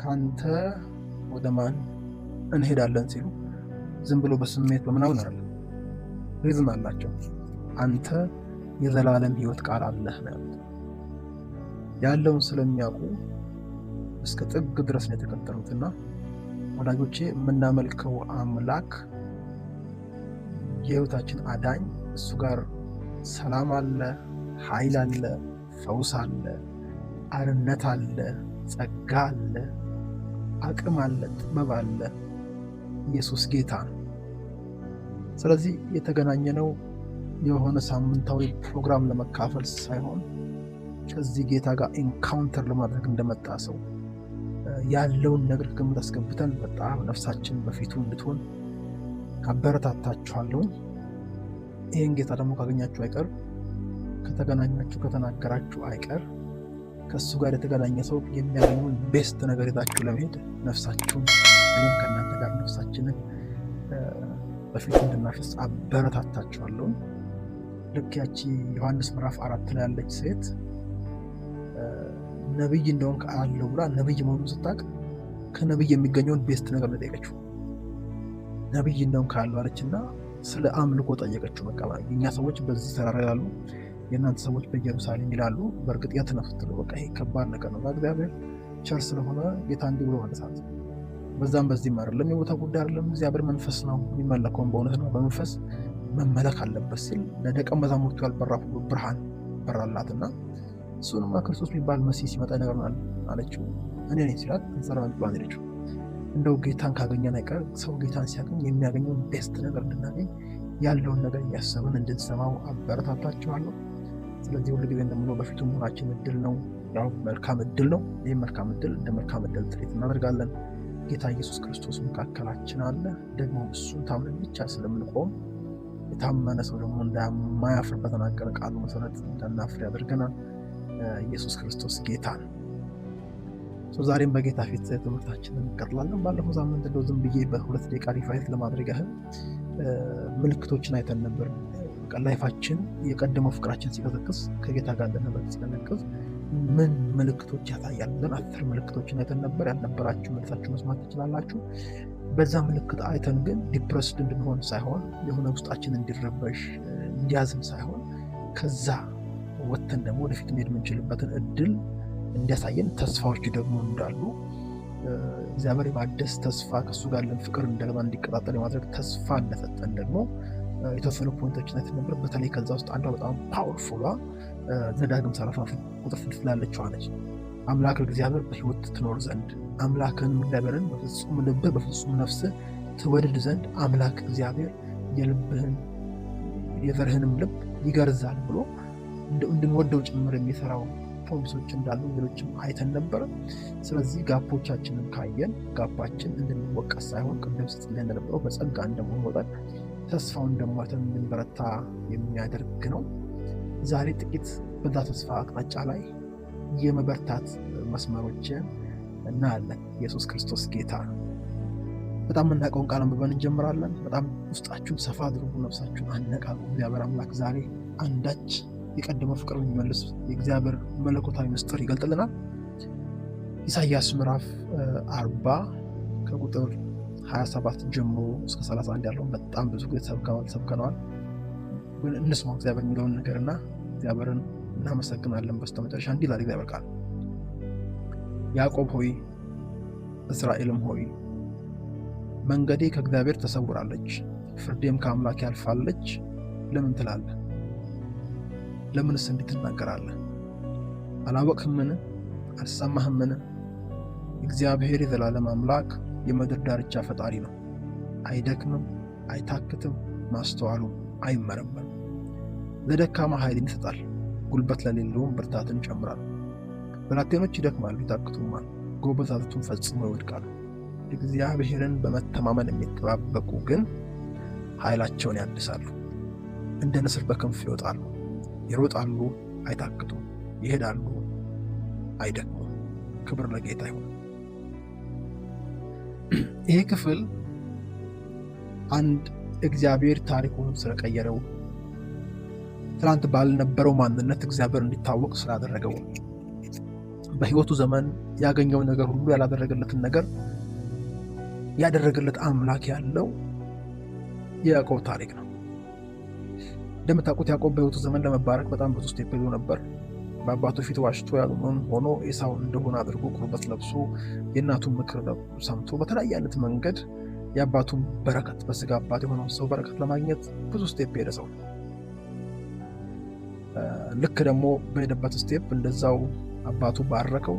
ካንተ ወደ ማን እንሄዳለን ሲሉ ዝም ብሎ በስሜት በምናምን አይደለም፣ ሪዝም አላቸው። አንተ የዘላለም ሕይወት ቃል አለህ ነው ያሉት። ያለውን ስለሚያውቁ እስከ ጥግ ድረስ ነው የተከተሉትና ወዳጆቼ የምናመልከው አምላክ የሕይወታችን አዳኝ፣ እሱ ጋር ሰላም አለ፣ ኃይል አለ፣ ፈውስ አለ፣ አርነት አለ፣ ጸጋ አለ፣ አቅም አለ፣ ጥበብ አለ። ኢየሱስ ጌታ ነው። ስለዚህ የተገናኘነው የሆነ ሳምንታዊ ፕሮግራም ለመካፈል ሳይሆን ከዚህ ጌታ ጋር ኢንካውንተር ለማድረግ እንደመጣ ሰው ያለውን ነገር ግምት አስገብተን በጣም ነፍሳችን በፊቱ እንድትሆን አበረታታችኋለሁ። ይህን ጌታ ደግሞ ካገኛችሁ አይቀር፣ ከተገናኛችሁ ከተናገራችሁ አይቀር ከእሱ ጋር የተገናኘ ሰው የሚያገኘውን ቤስት ነገር ይዛችሁ ለመሄድ ነፍሳችሁን እኔም ከእናንተ ጋር ነፍሳችንን በፊቱ እንድናፈስ አበረታታችኋለሁ። ልክ ያቺ ዮሐንስ ምዕራፍ 4 ላይ ያለች ሴት ነብይ እንደሆን አለው ብላ ነብይ መሆኑን ስታውቅ ከነብይ የሚገኘውን ቤስት ነገር ነው ጠየቀችው። ነብይ እንደሆን ካለው አለችና ስለ አምልኮ ጠየቀችው። በቃ የኛ ሰዎች በዚህ ተራራ ይላሉ፣ የእናንተ ሰዎች በኢየሩሳሌም ይላሉ። በእርግጥ የት ነው ስትለው በቃ ይሄ ከባድ ነገር ነው። እግዚአብሔር ቸር ስለሆነ ጌታ እንዲህ ብሎ መለሳት። በዛም በዚህም አይደለም፣ የቦታ ጉዳይ አይደለም፣ እግዚአብሔር መንፈስ ነው የሚመለከውን በእውነት ነው፣ በመንፈስ መመለክ አለበት ሲል ለደቀ መዛሙርቱ ያልበራ ሁሉ ብርሃን በራላትና እሱንማ ክርስቶስ የሚባል መሲህ ሲመጣ ይነግረናል አለችው። እኔ ነኝ ሲላት እንሰራ ባን ሄደችው። እንደው ጌታን ካገኘን አይቀር ሰው ጌታን ሲያገኝ የሚያገኘውን ቤስት ነገር እንድናገኝ ያለውን ነገር እያሰብን እንድንሰማው አበረታታችኋለሁ። ስለዚህ ሁሉ ጊዜ እንደምለው በፊቱ መሆናችን እድል ነው፣ ያው መልካም እድል ነው። ይህም መልካም እድል እንደ መልካም እድል ትሪት እናደርጋለን። ጌታ ኢየሱስ ክርስቶስ መካከላችን አለ። ደግሞ እሱን ታምነን ብቻ ስለምንቆም የታመነ ሰው ደግሞ እንደማያፍር በተናገረ ቃሉ መሰረት እንዳናፍር ያደርገናል። ኢየሱስ ክርስቶስ ጌታ ነው። ዛሬም በጌታ ፊት ትምህርታችንን እንቀጥላለን። ባለፈው ሳምንት እንደው ዝም ብዬ በ2 ደቂቃ ሪቫይዝ ለማድረግ ያህል ምልክቶችን አይተን ነበር። ላይፋችን የቀደመው ፍቅራችን ሲቀዘቅዝ ከጌታ ጋር እንደነበር ሲቀዘቅዝ ምን ምልክቶች ያሳያል ብለን 10 ምልክቶችን አይተን ነበር። ያልነበራችሁ መልሳችሁ መስማት ትችላላችሁ። በዛ ምልክት አይተን ግን ዲፕረስድ እንድንሆን ሳይሆን የሆነ ውስጣችን እንዲረበሽ እንዲያዝን ሳይሆን ከዛ ወጥተን ደግሞ ወደፊት መሄድ የምንችልበትን እድል እንዲያሳየን ተስፋዎች ደግሞ እንዳሉ እግዚአብሔር የማደስ ተስፋ ከእሱ ጋር ያለን ፍቅር እንደገና እንዲቀጣጠል የማድረግ ተስፋ እንደሰጠን ደግሞ የተወሰኑ ፖይንቶችን አይተን ነበር። በተለይ ከዛ ውስጥ አንዷ በጣም ፓወርፉሏ ዘዳግም 30 ቁጥር 6 ላይ ያለችዋ ነች። አምላክ እግዚአብሔር በሕይወት ትኖር ዘንድ አምላክህን እግዚአብሔርን በፍጹም ልብህ በፍጹም ነፍስህ ትወድድ ዘንድ አምላክ እግዚአብሔር የልብህን የዘርህንም ልብ ይገርዛል ብሎ እንድንወደው ጭምር የሚሰራው ፕሮሚሶች እንዳሉ ሌሎችም አይተን ነበረ። ስለዚህ ጋፖቻችንን ካየን ጋፓችን እንድንወቀስ ሳይሆን ቅድም ስትል እንደነበረው በጸጋ እንደመሆን መጠን ተስፋውን ደግሞ አይተን እንድንበረታ የሚያደርግ ነው። ዛሬ ጥቂት በዛ ተስፋ አቅጣጫ ላይ የመበርታት መስመሮችን እናያለን። ኢየሱስ ክርስቶስ ጌታ ነው። በጣም የምናውቀውን ቃል አንብበን እንጀምራለን። በጣም ውስጣችሁን ሰፋ አድርጉ፣ ነፍሳችሁን አነቃቁ። እግዚአብሔር አምላክ ዛሬ አንዳች የቀደመው ፍቅር የሚመልስ የእግዚአብሔር መለኮታዊ ምስጢር ይገልጥልናል። ኢሳይያስ ምዕራፍ 40 ከቁጥር 27 ጀምሮ እስከ 31 ያለውን በጣም ብዙ ጊዜ ሰብከነዋል። እንስማው እግዚአብሔር የሚለውን ነገርና እግዚአብሔርን እናመሰግናለን። በስተመጨረሻ እንዲህ ይላል እግዚአብሔር ቃል፣ ያዕቆብ ሆይ እስራኤልም ሆይ መንገዴ ከእግዚአብሔር ተሰውራለች፣ ፍርዴም ከአምላክ ያልፋለች ለምን ትላለህ? ለምንስ እንዲህ ትናገራለህ? አላወቅህምን? አልሰማህምን? እግዚአብሔር የዘላለም አምላክ የምድር ዳርቻ ፈጣሪ ነው። አይደክምም፣ አይታክትም፣ ማስተዋሉም አይመረመርም። ለደካማ ኃይልን ይሰጣል፣ ጉልበት ለሌለውም ብርታትን ይጨምራል። ብላቴኖች ይደክማሉ፣ ይታክቱማል፣ ጎበዛዝቱም ፈጽመው ይወድቃሉ። እግዚአብሔርን በመተማመን የሚጠባበቁ ግን ኃይላቸውን ያድሳሉ፣ እንደ ንስር በክንፍ ይወጣሉ፣ ይሮጣሉ፣ አይታክቱም፣ ይሄዳሉ፣ አይደክሙም። ክብር ለጌታ ይሁን። ይሄ ክፍል አንድ እግዚአብሔር ታሪኩን ስለቀየረው ትናንት ባልነበረው ማንነት እግዚአብሔር እንዲታወቅ ስላደረገው በህይወቱ ዘመን ያገኘውን ነገር ሁሉ ያላደረገለትን ነገር ያደረገለት አምላክ ያለው የያዕቆብ ታሪክ ነው። እንደምታውቁት ያዕቆብ በህይወቱ ዘመን ለመባረክ በጣም ብዙ ስቴፕ ይዞ ነበር። በአባቱ ፊት ዋሽቶ ያልሆነውን ሆኖ ኤሳው እንደሆነ አድርጎ ቁርበት ለብሶ የእናቱን ምክር ሰምቶ በተለያየ አይነት መንገድ የአባቱን በረከት በስጋ አባት የሆነውን ሰው በረከት ለማግኘት ብዙ ስቴፕ ሄደ ሰው። ልክ ደግሞ በሄደበት ስቴፕ እንደዛው አባቱ ባረከው።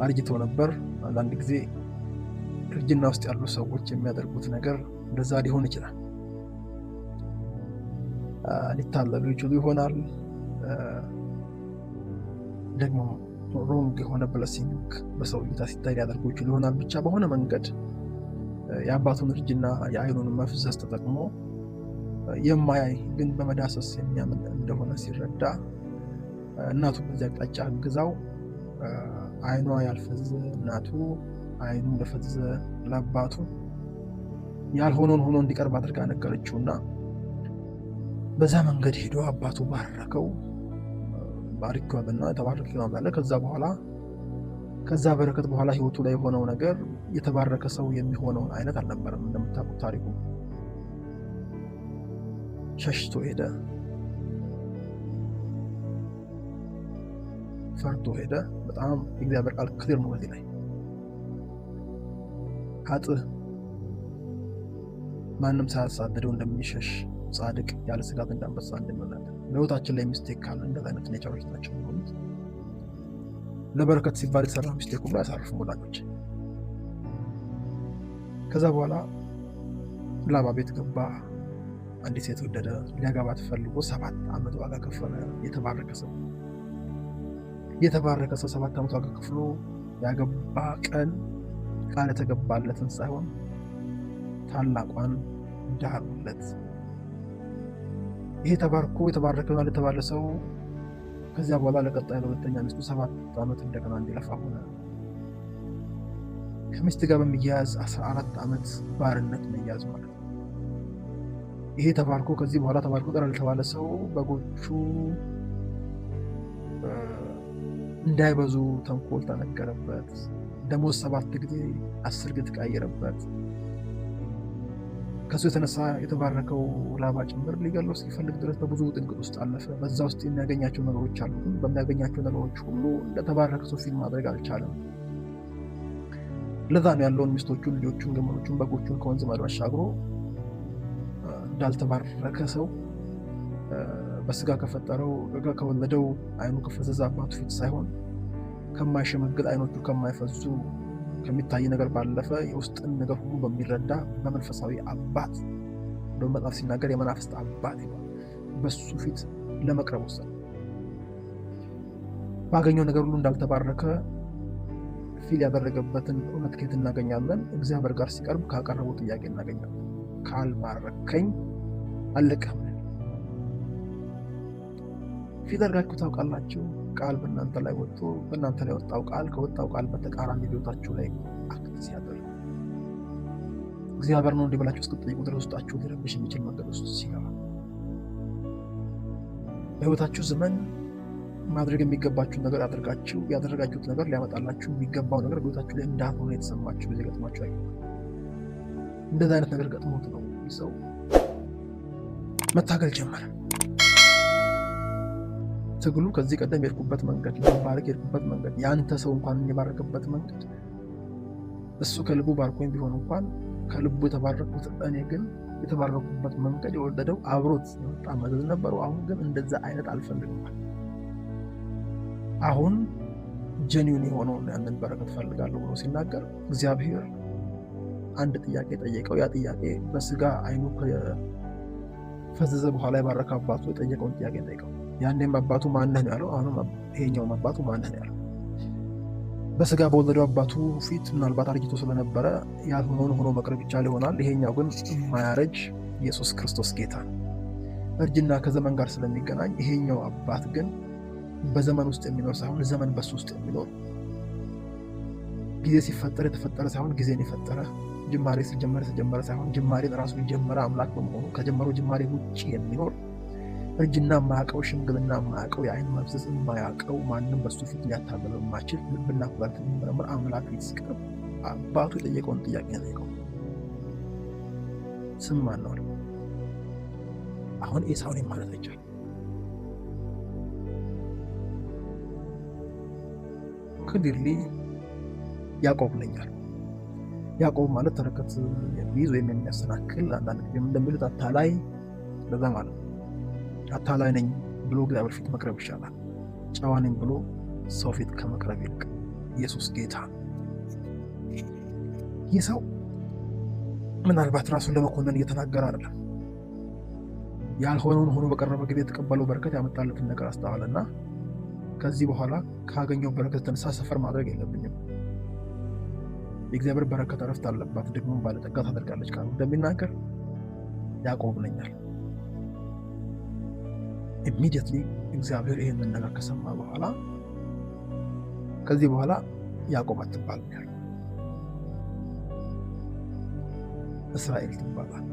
አርጅተው ነበር። አንዳንድ ጊዜ እርጅና ውስጥ ያሉ ሰዎች የሚያደርጉት ነገር እንደዛ ሊሆን ይችላል። ሊታለሉ ይችሉ ይሆናል። ደግሞ ሮንግ የሆነ ብለሲንግ በሰው እይታ ሲታይ ሊያደርጉ ይችሉ ይሆናል። ብቻ በሆነ መንገድ የአባቱን እርጅና የአይኑን መፍዘዝ ተጠቅሞ የማያይ ግን በመዳሰስ የሚያምን እንደሆነ ሲረዳ እናቱ በዚያ አቅጣጫ አግዛው አይኗ ያልፈዘዘ እናቱ አይኑ እንደፈዘዘ ለአባቱ ያልሆነውን ሆኖ እንዲቀርብ አድርጋ ነገረችውና በዛ መንገድ ሄዶ አባቱ ባረከው። ባርኮልና ተባረከ ይላል። ከዛ በረከት በኋላ ህይወቱ ላይ የሆነው ነገር የተባረከ ሰው የሚሆነው አይነት አልነበረም። እንደምታውቁት ታሪኩ ሸሽቶ ሄደ፣ ፈርቶ ሄደ። በጣም የእግዚአብሔር ቃል ክሊር ነው በዚህ ላይ ኃጥእ ማንም ሳያሳድደው እንደሚሸሽ ጻድቅ ያለ ስጋት እንዳንበሳ እንደሚሆናል። በህይወታችን ላይ ሚስቴክ ካለ እንደዛ አይነት ኔቸሮች ናቸው የሚሆኑት። ለበረከት ሲባል የተሰራ ሚስቴክ ሁሉ አያሳርፍም ወላጆች። ከዛ በኋላ ላባ ቤት ገባ። አንዲት ሴት ወደደ። ሊያገባት ፈልጎ 7 ዓመት ዋጋ ከፈለ። የተባረከ ሰው 7 ዓመት ዋጋ ከፍሎ ያገባ ቀን ቃል የተገባለትን ሳይሆን ታላቋን ዳሩለት። ይሄ ተባርኮ የተባረከ ማለት የተባለ ሰው ከዚያ በኋላ ለቀጣይ ለሁለተኛ ሚስቱ 7 ዓመት እንደገና እንዲለፋ ሆነ። ከሚስት ጋር በሚያያዝ 14 ዓመት ባርነት መያዝ ማለት ነው። ይሄ ተባርኮ ከዚህ በኋላ ተባርኮ ቀረ ለተባለ ሰው በጎቹ እንዳይበዙ ተንኮል ተነገረበት። ደሞዝ 7 ጊዜ 10 ጊዜ ተቀየረበት። ከሱ የተነሳ የተባረከው ላባ ጭምር ሊገለው ሲፈልግ ድረስ በብዙ ጥንቅጥ ውስጥ አለፈ። በዛ ውስጥ የሚያገኛቸው ነገሮች አሉ። በሚያገኛቸው ነገሮች ሁሉ እንደተባረከ ሰው ፊልም ማድረግ አልቻለም። ለዛ ነው ያለውን ሚስቶቹን፣ ልጆቹን፣ ገመኖቹን፣ በጎቹን ከወንዝ ማዶ አሻግሮ እንዳልተባረከ ሰው በስጋ ከፈጠረው ከወለደው አይኑ ከፈዘዘ አባቱ ፊት ሳይሆን ከማይሸመግል አይኖቹ ከማይፈዙ ከሚታይ ነገር ባለፈ የውስጥን ነገር ሁሉ በሚረዳ በመንፈሳዊ አባት በመጽሐፍ ሲናገር የመናፍስት አባት በሱ ፊት ለመቅረብ ወሰነ። ባገኘው ነገር ሁሉ እንዳልተባረከ ፊል ያደረገበትን እውነት ከየት እናገኛለን? እግዚአብሔር ጋር ሲቀርብ ካቀረበው ጥያቄ እናገኛለን። ካልባረከኝ አልለቅህም። ፊት አድርጋችሁ ታውቃላችሁ? ቃል በእናንተ ላይ ወጥቶ በእናንተ ላይ ወጣው ቃል ከወጣው ቃል በተቃራኒ ህይወታችሁ ላይ አክት ሲያደርግ እግዚአብሔር ነው እንዲህ ብላችሁ እስክትጠይቁ ድረስ ውስጣችሁ ሊረብሽ የሚችል መንገድ ውስጥ ሲገባ በህይወታችሁ ዘመን ማድረግ የሚገባችሁ ነገር አድርጋችሁ ያደረጋችሁት ነገር ሊያመጣላችሁ የሚገባው ነገር በህይወታችሁ ላይ እንዳልሆነ የተሰማችሁ ጊዜ ገጥሟችሁ አይደል? እንደዛ አይነት ነገር ገጥሞት ነው ሰው መታገል ጀመረ። ትግሉ ከዚህ ቀደም የሄድኩበት መንገድ ለባረክ የሄድኩበት መንገድ ያንተ ሰው እንኳን የባረከበት መንገድ እሱ ከልቡ ባርኮኝ ቢሆን እንኳን ከልቡ የተባረኩት እኔ ግን የተባረኩበት መንገድ የወለደው አብሮት የወጣ መዘዝ ነበረው። አሁን ግን እንደዛ አይነት አልፈልግም። አሁን ጀኒውን የሆነውን ያንን በረከት ፈልጋለሁ ብሎ ሲናገር እግዚአብሔር አንድ ጥያቄ ጠየቀው። ያ ጥያቄ በስጋ አይኑ ከፈዘዘ በኋላ የባረከ አባቱ የጠየቀውን ጥያቄ ጠየቀው። ያንዴም አባቱ ማነህ ነው ያለው። አሁንም ይሄኛውም አባቱ ማነህ ነው ያለው። በስጋ በወለደው አባቱ ፊት ምናልባት አርጅቶ ስለነበረ ያልሆነውን ሆኖ መቅረብ ይቻል ይሆናል። ይሄኛው ግን የማያረጅ ኢየሱስ ክርስቶስ ጌታ ነው። እርጅና ከዘመን ጋር ስለሚገናኝ ይሄኛው አባት ግን በዘመን ውስጥ የሚኖር ሳይሆን ዘመን በሱ ውስጥ የሚኖር ጊዜ ሲፈጠር የተፈጠረ ሳይሆን ጊዜን የፈጠረ ጅማሬ ሲጀመር የተጀመረ ሳይሆን ጅማሬን ራሱ የጀመረ አምላክ በመሆኑ ከጀመረው ጅማሬ ውጭ የሚኖር እርጅና የማያውቀው፣ ሽምግልና የማያውቀው፣ የአይን መፍሰስ የማያውቀው፣ ማንም በሱ ፊት ሊያታልለው የማይችል ልብና ኩላሊትን የሚመረምር አምላክ ፊት ሲቀርብ አባቱ የጠየቀውን ጥያቄ ነው የጠየቀው። ስም ማን ነው? አሁን ኤሳውን ማለት አይቻልም። ክሊርሊ ያዕቆብ ነኛል። ያዕቆብ ማለት ተረከት የሚይዝ ወይም የሚያሰናክል፣ አንዳንድ ጊዜ እንደሚሉት አታላይ፣ ለዛ ማለት ነው። አታላይ ነኝ ብሎ እግዚአብሔር ፊት መቅረብ ይሻላል ጨዋ ነኝ ብሎ ሰው ፊት ከመቅረብ ይልቅ። ኢየሱስ ጌታ። ይህ ሰው ምናልባት ራሱን ለመኮነን እየተናገረ አይደለም። ያልሆነውን ሆኖ በቀረበ ጊዜ የተቀበለው በረከት ያመጣለትን ነገር አስተዋለና ከዚህ በኋላ ካገኘው በረከት የተነሳ ሰፈር ማድረግ የለብኝም፣ የእግዚአብሔር በረከት እረፍት አለባት፣ ደግሞ ባለጠጋ ታደርጋለች ቃሉ እንደሚናገር ያዕቆብ ነኛል። ኢሚዲየትሊ እግዚአብሔር ይህንን ነገር ከሰማ በኋላ ከዚህ በኋላ ያዕቆብ አትባልም ያለው እስራኤል ትባላል።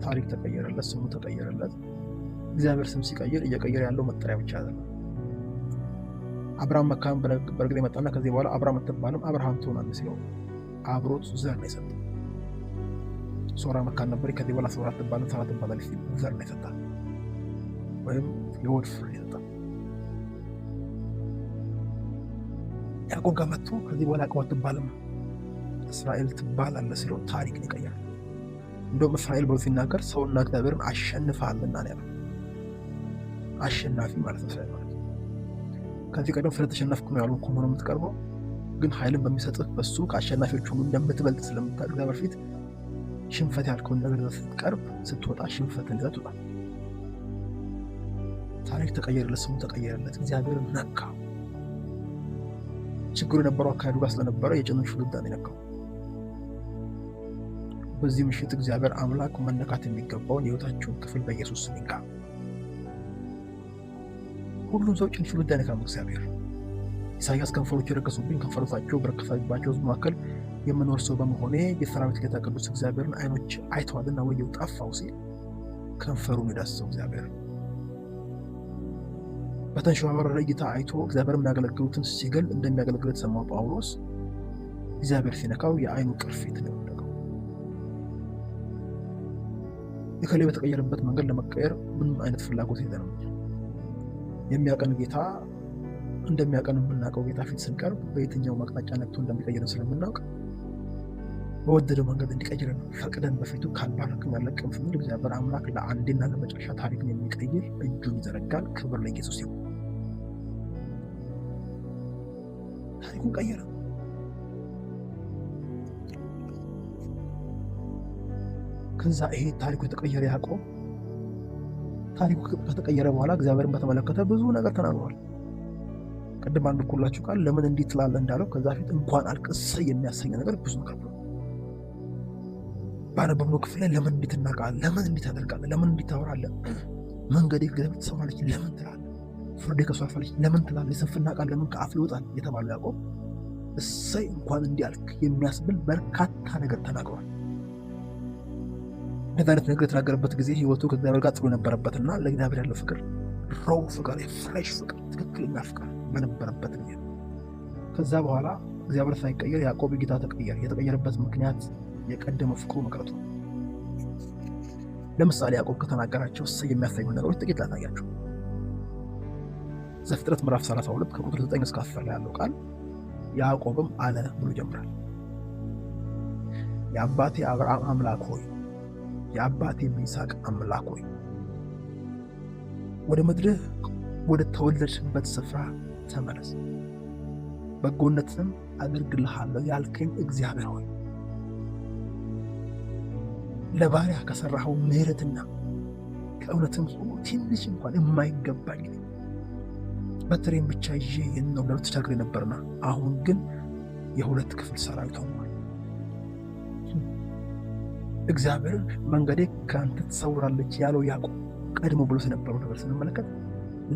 ታሪክ ተቀየረለት፣ ስሙ ተቀየረለት። እግዚአብሔር ስም ሲቀይር እየቀየረ ያለው መጠሪያ ብቻ አይደለም። አብርሃም መካን በእርግጥ የመጣና ከዚህ በኋላ አብርሃም አትባልም አብርሃም ትሆናለህ ሲለው አብሮት ዘር ነው የሰጠው። ሶራ መካን ነበር፣ ከዚህ በኋላ ሶራ አትባልም ሳራ ትባላለች ሲል ዘር ነው የሰጣት፣ ወይም የሆድ ፍሬ የሰጣት። ያዕቆብ ጋር መጥቶ ከዚህ በኋላ ያዕቆብ አትባልም እስራኤል ትባላለህ ሲለው ታሪክ ነው የቀየረ። እንደውም እስራኤል ብሎ ሲናገር ሰውና እግዚአብሔርን አሸንፈሃልና ነው ያለው። አሸናፊ ማለት ነው እስራኤል ማለት። ከዚህ ቀደም ስለተሸነፍኩ ነው ያለው ሆኖ የምትቀርበው፣ ግን ኃይልን በሚሰጥህ በሱ ከአሸናፊዎች ሁሉ እንደምትበልጥ ስለምታውቅ እግዚአብሔር ፊት ሽንፈት ያልከውን ነገር ስትቀርብ ስትወጣ ሽንፈትን ይዘህ ትወጣ። ታሪክ ተቀየረለት፣ ስሙ ተቀየረለት፣ እግዚአብሔር ነካው። ችግሩ የነበረው አካሄዱ ጋር ስለነበረ የጭኑን ሹልዳ ነው የነካው። በዚህ ምሽት እግዚአብሔር አምላክ መነካት የሚገባውን የህይወታችሁን ክፍል በኢየሱስ ስም ይንካ። ሁሉም ሰው ጭን ሹልዳ ነካም እግዚአብሔር። ኢሳያስ ከንፈሮች የረከሱብኝ ከንፈሮቻቸው በረከሳባቸው ህዝብ መካከል የምኖር ሰው በመሆኔ የሰራዊት ጌታ ቅዱስ እግዚአብሔርን አይኖች አይተዋልና ወየው ጠፋው ሲል ከንፈሩን የዳሰሰው እግዚአብሔር በተንሸዋወረ እይታ አይቶ እግዚአብሔር የሚያገለግሉትን ሲገል እንደሚያገለግል የተሰማው ጳውሎስ እግዚአብሔር ሲነካው የአይኑ ቅርፊት ነው የወደቀው። የከሌ በተቀየረበት መንገድ ለመቀየር ምንም አይነት ፍላጎት የለንም። የሚያቀን ጌታ እንደሚያቀን የምናውቀው ጌታ ፊት ስንቀርብ በየትኛው አቅጣጫ ነክቶ እንደሚቀይረን ስለምናውቅ በወደደው መንገድ እንዲቀይረን ፈቅደን በፊቱ ካልባረክን ያለቅም ስንል እግዚአብሔር አምላክ ለአንዴና ለመጨረሻ ታሪክን የሚቀይር እጁን ይዘረጋል። ክብር ለኢየሱስ ይሁን። ታሪኩን ቀየረ። ከዛ ይሄ ታሪኩ የተቀየረ ያዕቆብ ታሪኩ ከተቀየረ በኋላ እግዚአብሔርን በተመለከተ ብዙ ነገር ተናግሯል። ቅድም አንብኩላችሁ ቃል ለምን እንዲህ ትላለህ እንዳለው ከዛ ፊት እንኳን አልቅሰ የሚያሰኝ ነገር ብዙ ነገር ነው። ባነበብነው ክፍል ላይ ለምን እንዲህ ትናገራለህ፣ ለምን እንዲህ ታደርጋለህ፣ ለምን እንዲህ ታወራለህ፣ መንገዴ እግዚአብሔር ትሰማለች ለምን ትላለህ፣ ፍርዴ ከእሱ አልፋለች ለምን ትላለህ፣ የስንፍና ቃል ለምን ከአፍ ይወጣል የተባለው ያዕቆብ እሰይ እንኳን እንዲህ አልክ የሚያስብል በርካታ ነገር ተናግሯል። እንደዚህ አይነት ነገር የተናገረበት ጊዜ ህይወቱ ከእግዚአብሔር ጋር ጥሩ የነበረበትና ለእግዚአብሔር ያለው ፍቅር ሮው ፍቅር፣ የፍሬሽ ፍቅር፣ ትክክለኛ ፍቅር በነበረበት ጊዜ። ከዛ በኋላ እግዚአብሔር ሳይቀየር ያዕቆብ ጌታ ተቀየረ። የተቀየረበት ምክንያት የቀደመው ፍቅሩ መቅረቱ ነው። ለምሳሌ ያዕቆብ ከተናገራቸው እሰይ የሚያሰኙ ነገሮች ጥቂት ላሳያቸው። ዘፍጥረት ምዕራፍ 32 ከቁጥር 9 እስከ 10 ላይ ያለው ቃል ያዕቆብም አለ ብሎ ይጀምራል። የአባቴ አብርሃም አምላክ ሆይ፣ የአባቴ ይስሐቅ አምላክ ሆይ፣ ወደ ምድርህ ወደ ተወለድሽበት ስፍራ ተመለስ፣ በጎነትንም አድርግልሃለሁ ያልከኝ እግዚአብሔር ሆይ ለባሪያ ከሰራኸው ምሕረትና ከእውነትም ሁሉ ትንሽ እንኳን የማይገባኝ በትሬን ብቻ ይዤ የነው ለሩት ተቸግሬ ነበርና አሁን ግን የሁለት ክፍል ሰራዊት ሆኗል። እግዚአብሔርን መንገዴ ከአንተ ትሰውራለች ያለው ያዕቆብ ቀድሞ ብሎ ስለነበረው ነገር ስንመለከት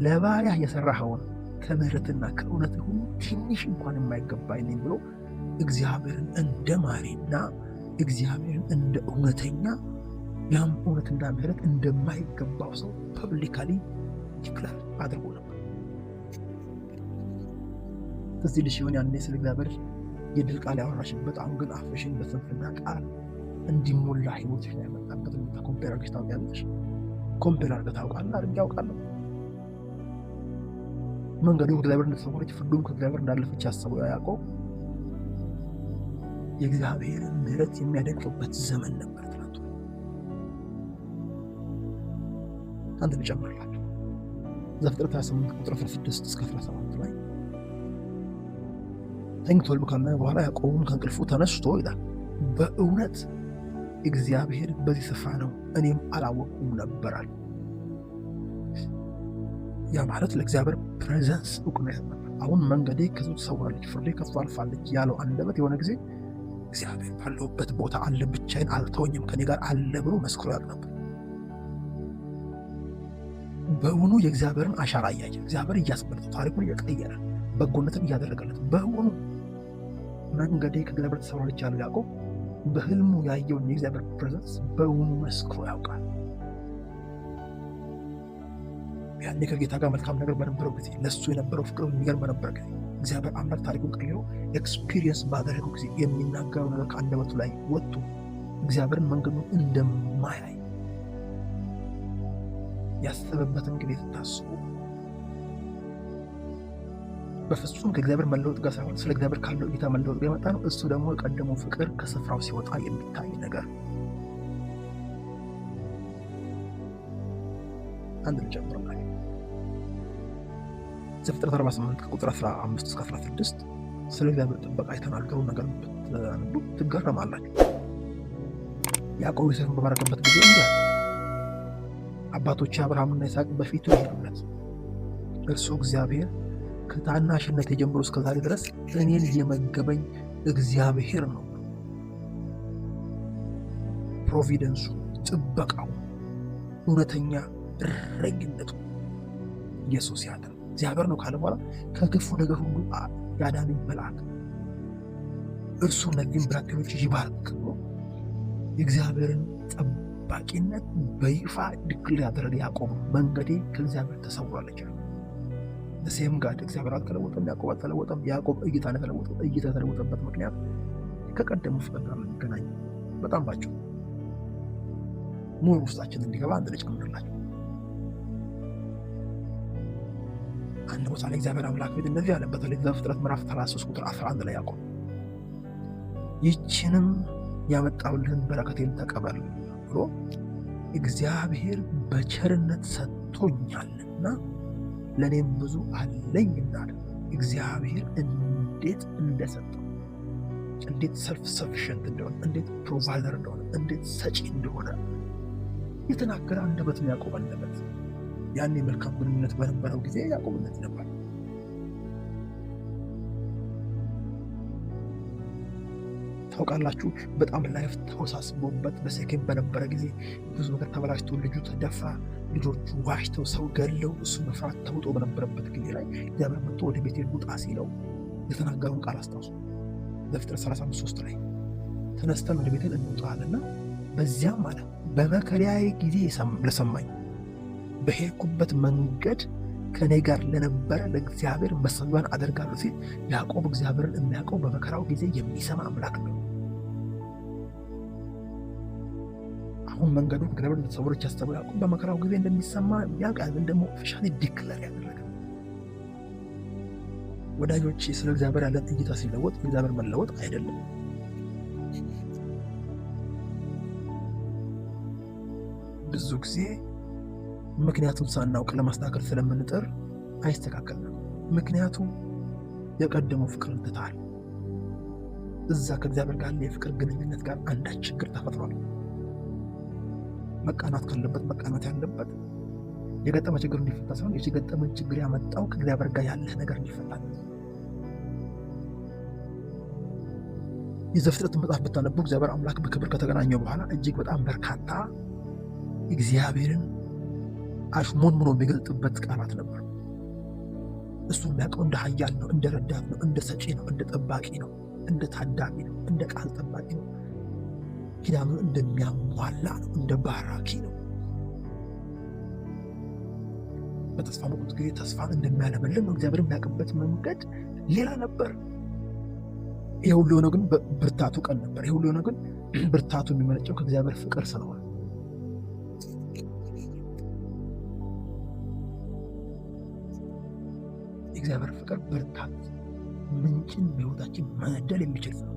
ለባሪያ የሰራኸውን ከምሕረትና ከእውነት ሁሉ ትንሽ እንኳን የማይገባኝ ብሎ እግዚአብሔርን እንደ ማሪና እግዚአብሔርን እንደ እውነተኛ ያም እውነትና ምሕረት እንደማይገባው ሰው ፐብሊካሊ ዲክላር አድርጎ ነበር። እዚህ ልጅ ሲሆን ያኔ ስለ እግዚአብሔር የድል ቃል ያወራሽበት፣ አሁን ግን አፍሽን በስንፍና ቃል እንዲሞላ ህይወትሽ ላይ ያመጣበት ሁኔታ ኮምፔር አድርገሽ ታውቂያለሽ? ኮምፔር አድርገህ ታውቃለህ? አድርጌ አውቃለሁ። መንገዱ ከእግዚአብሔር እንደተሰወረች ፍርዱም ከእግዚአብሔር እንዳለፈች ያሰበው ያዕቆብ የእግዚአብሔርን ምሕረት የሚያደንቅበት ዘመን ነበር ትናንቱ። አንድ ልጨምርላችሁ። ዘፍጥረት 28 ቁጥር 16 እስከ 17 ላይ ተኝቶ ሕልም ካየ በኋላ ያዕቆብም ከእንቅልፉ ተነስቶ ይላል በእውነት እግዚአብሔር በዚህ ስፍራ ነው፣ እኔም አላወቅኩም ነበር አለ። ያ ማለት ለእግዚአብሔር ፕሬዘንስ እውቅና ነበር። አሁን መንገዴ ከሱ ተሰውራለች፣ ፍርዴ ከሱ አልፋለች ያለው አንደበት የሆነ ጊዜ እግዚአብሔር ባለውበት ቦታ አለ፣ ብቻዬን አልተወኝም፣ ከኔ ጋር አለ ብሎ መስክሮ ያውቅ ነበር። በእውኑ የእግዚአብሔርን አሻራ እያየ እግዚአብሔር እያስመለጠው ታሪኩን እየቀየረ በጎነትን እያደረገለት በእውኑ መንገዴ ከእግዚአብሔር ተሰውራለች ያለው ያዕቆብ በህልሙ ያየውን የእግዚአብሔር ፕሬዘንስ በእውኑ መስክሮ ያውቃል። ያኔ ከጌታ ጋር መልካም ነገር በነበረው ጊዜ፣ ለሱ የነበረው ፍቅር የሚገርም በነበረ ጊዜ፣ እግዚአብሔር አምላክ ታሪኩን ቀይሮ ኤክስፒሪየንስ ባደረገው ጊዜ የሚናገረው ነገር ከአንደበቱ ላይ ወጥቶ እግዚአብሔርን መንገዱን እንደማያይ ያሰበበትን ጊዜ ስታስቡ በፍጹም ከእግዚአብሔር መለወጥ ጋር ሳይሆን ስለ እግዚአብሔር ካለው እይታ መለወጥ ጋር የመጣ ነው። እሱ ደግሞ የቀደመው ፍቅር ከስፍራው ሲወጣ የሚታይ ነገር። አንድ ልጨምርላችሁ። ዘፍጥረት 48 ከቁጥር 15 እስከ 16 ስለ እግዚአብሔር ጥበቃ የተናገሩ ነገር ብታነቡ ትገረማላችሁ። ያዕቆብ ዮሴፍን በባረከበት ጊዜ እንዲህ አለ፣ አባቶቼ አብርሃምና ይስሐቅ በፊቱ ይሄዱለት፣ እርሱ እግዚአብሔር ከታናሽነት ጀምሮ እስከ ዛሬ ድረስ እኔን የመገበኝ እግዚአብሔር ነው። ፕሮቪደንሱ፣ ጥበቃው፣ እውነተኛ እረኝነቱ ኢየሱስ ያደረገው እግዚአብሔር ነው ካለ በኋላ ከክፉ ነገር ሁሉ ያዳነኝ መልአክ እርሱ እነዚህን ብላቴኖች ይባርክ ብሎ የእግዚአብሔርን ጠባቂነት በይፋ ድክል ያደረገ ያዕቆብ መንገዴ ከእግዚአብሔር ተሰውራለች። ሴም ጋድ እግዚአብሔር አልተለወጠም፣ ያዕቆብ አልተለወጠም። ያዕቆብ እይታ የተለወጠበት ምክንያት ከቀደሙ ፍቅር ጋር የሚገናኝ በጣም ባጭሩ ሙሉ ውስጣችን እንዲገባ አንድ ልጨምርላችሁ። አንድ ቦታ ላይ እግዚአብሔር አምላክ ቤት እንደዚህ ያለ፣ በተለይ ዘፍጥረት ምዕራፍ 33 ቁጥር 11 ላይ ያዕቆብ ይህችንም ያመጣሁልህን በረከቴን ተቀበል ብሎ እግዚአብሔር በቸርነት ሰጥቶኛልና ለእኔም ብዙ አለኝ እንዳለ እግዚአብሔር እንዴት እንደሰጠው፣ እንዴት ሰልፍ ሰፊሽንት እንደሆነ፣ እንዴት ፕሮቫይደር እንደሆነ፣ እንዴት ሰጪ እንደሆነ የተናገረ አንደበት ነው ያዕቆብ አንደበት። ያኔ መልካም ግንኙነት በነበረው ጊዜ ያዕቆብ እንደዚህ ነበር። ታውቃላችሁ፣ በጣም ላይፍ ተወሳስቦበት በሴኬም በነበረ ጊዜ ብዙ ነገር ተበላሽቶ ልጁ ተደፋ፣ ልጆቹ ዋሽተው ሰው ገለው እሱ መፍራት ተውጦ በነበረበት ጊዜ ላይ እግዚአብሔር መጥቶ ወደ ቤቴል ውጣ ሲለው የተናገረውን ቃል አስታውሱ። ዘፍጥረት 35 ላይ ተነስተን ወደ ቤቴል እንውጣልና በዚያም አለ በመከራዬ ጊዜ ለሰማኝ በሄድኩበት መንገድ ከኔ ጋር ለነበረ ለእግዚአብሔር መሰዊያን አደርጋለሁ ሲል ያዕቆብ እግዚአብሔርን የሚያውቀው በመከራው ጊዜ የሚሰማ አምላክ ነው። አሁን መንገዱ ከእግዚአብሔር እንደተሰወረች ያሰበው ያዕቆብ በመከራው ጊዜ እንደሚሰማ የሚያውቅ ደግሞ ኦፊሻሊ ዲክለር ያደረገ። ወዳጆች፣ ስለ እግዚአብሔር ያለን እይታ ሲለወጥ እግዚአብሔር መለወጥ አይደለም። ብዙ ጊዜ ምክንያቱም ሳናውቅ ለማስተካከል ስለምንጥር አይስተካከልም። ምክንያቱም የቀደመው ፍቅር እንትታል። እዛ ከእግዚአብሔር ጋር የፍቅር ግንኙነት ጋር አንዳች ችግር ተፈጥሯል። መቃናት ካለበት መቃናት ያለበት የገጠመ ችግር እንዲፈታ ሳይሆን የገጠመን ችግር ያመጣው ከእግዚአብሔር ጋር ያለህ ነገር እንዲፈታ። የዘፍጥረት መጽሐፍ ብታነቡ እግዚአብሔር አምላክ በክብር ከተገናኘው በኋላ እጅግ በጣም በርካታ እግዚአብሔርን አሽሞንሙኖ የሚገልጥበት ቃላት ነበር። እሱ የሚያውቀው እንደ ኃያል ነው፣ እንደ ረዳት ነው፣ እንደ ሰጪ ነው፣ እንደ ጠባቂ ነው፣ እንደ ታዳሚ ነው፣ እንደ ቃል ጠባቂ ነው። ኪዳኑን እንደሚያሟላ ነው፣ እንደ ባራኪ ነው። በተስፋ መቁረጥ ጊዜ ተስፋን እንደሚያለመልም እግዚአብሔር የሚያውቅበት መንገድ ሌላ ነበር። ይህ ሁሉ የሆነው ግን ብርታቱ ቀን ነበር። ይህ ሁሉ የሆነው ግን ብርታቱ የሚመነጨው ከእግዚአብሔር ፍቅር ስለሆነ የእግዚአብሔር ፍቅር ብርታት ምንጭን በሕይወታችን መነደል የሚችል ነው።